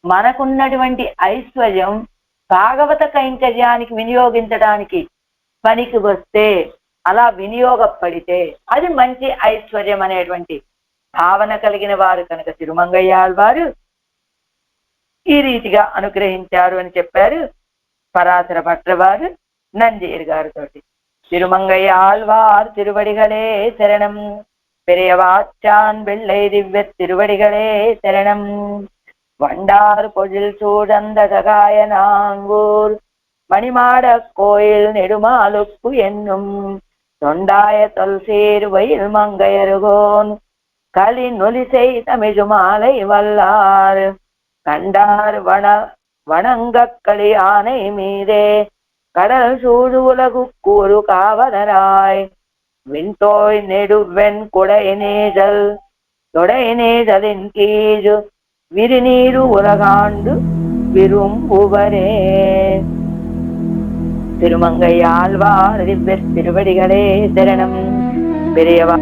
మనకున్నటువంటి ఐశ్వర్యం భాగవత కైంకర్యానికి వినియోగించడానికి పనికి వస్తే, అలా వినియోగపడితే అది మంచి ఐశ్వర్యం అనేటువంటి భావన కలిగిన వారు కనుక తిరుమంగయ్యాళ్వారు ఈ రీతిగా అనుగ్రహించారు అని చెప్పారు పరాశర భట్ల వారు నంజీర్ గారితో. తిరుమంగయ్యాళ్వార్ తిరువడిగలే శరణం பெரியவாச்சான் வெள்ளை திவ்ய திருவடிகளே சரணம். வண்டார் பொழில் சூழந்த சகாயனாங்கூர் மணிமாட கோயில் நெடுமாலுப்பு என்னும் தொண்டாய தொல்சேர் வயல் மங்கையருகோன் களி நொலிசை தமிழு மாலை வல்லார் கண்டார் வணங்கக்களி ஆனை மீதே கடல் சூழு உலகு கூறு காவலராய் விண்தோய் நெடுவெண் குடைநேசல் தொடைநேசலின் கீழு விரிநீரு உலகாண்டு விரும்புவரே. திருமங்கை ஆழ்வார் திவ்ய திருவடிகளே சரணம். பெரியவா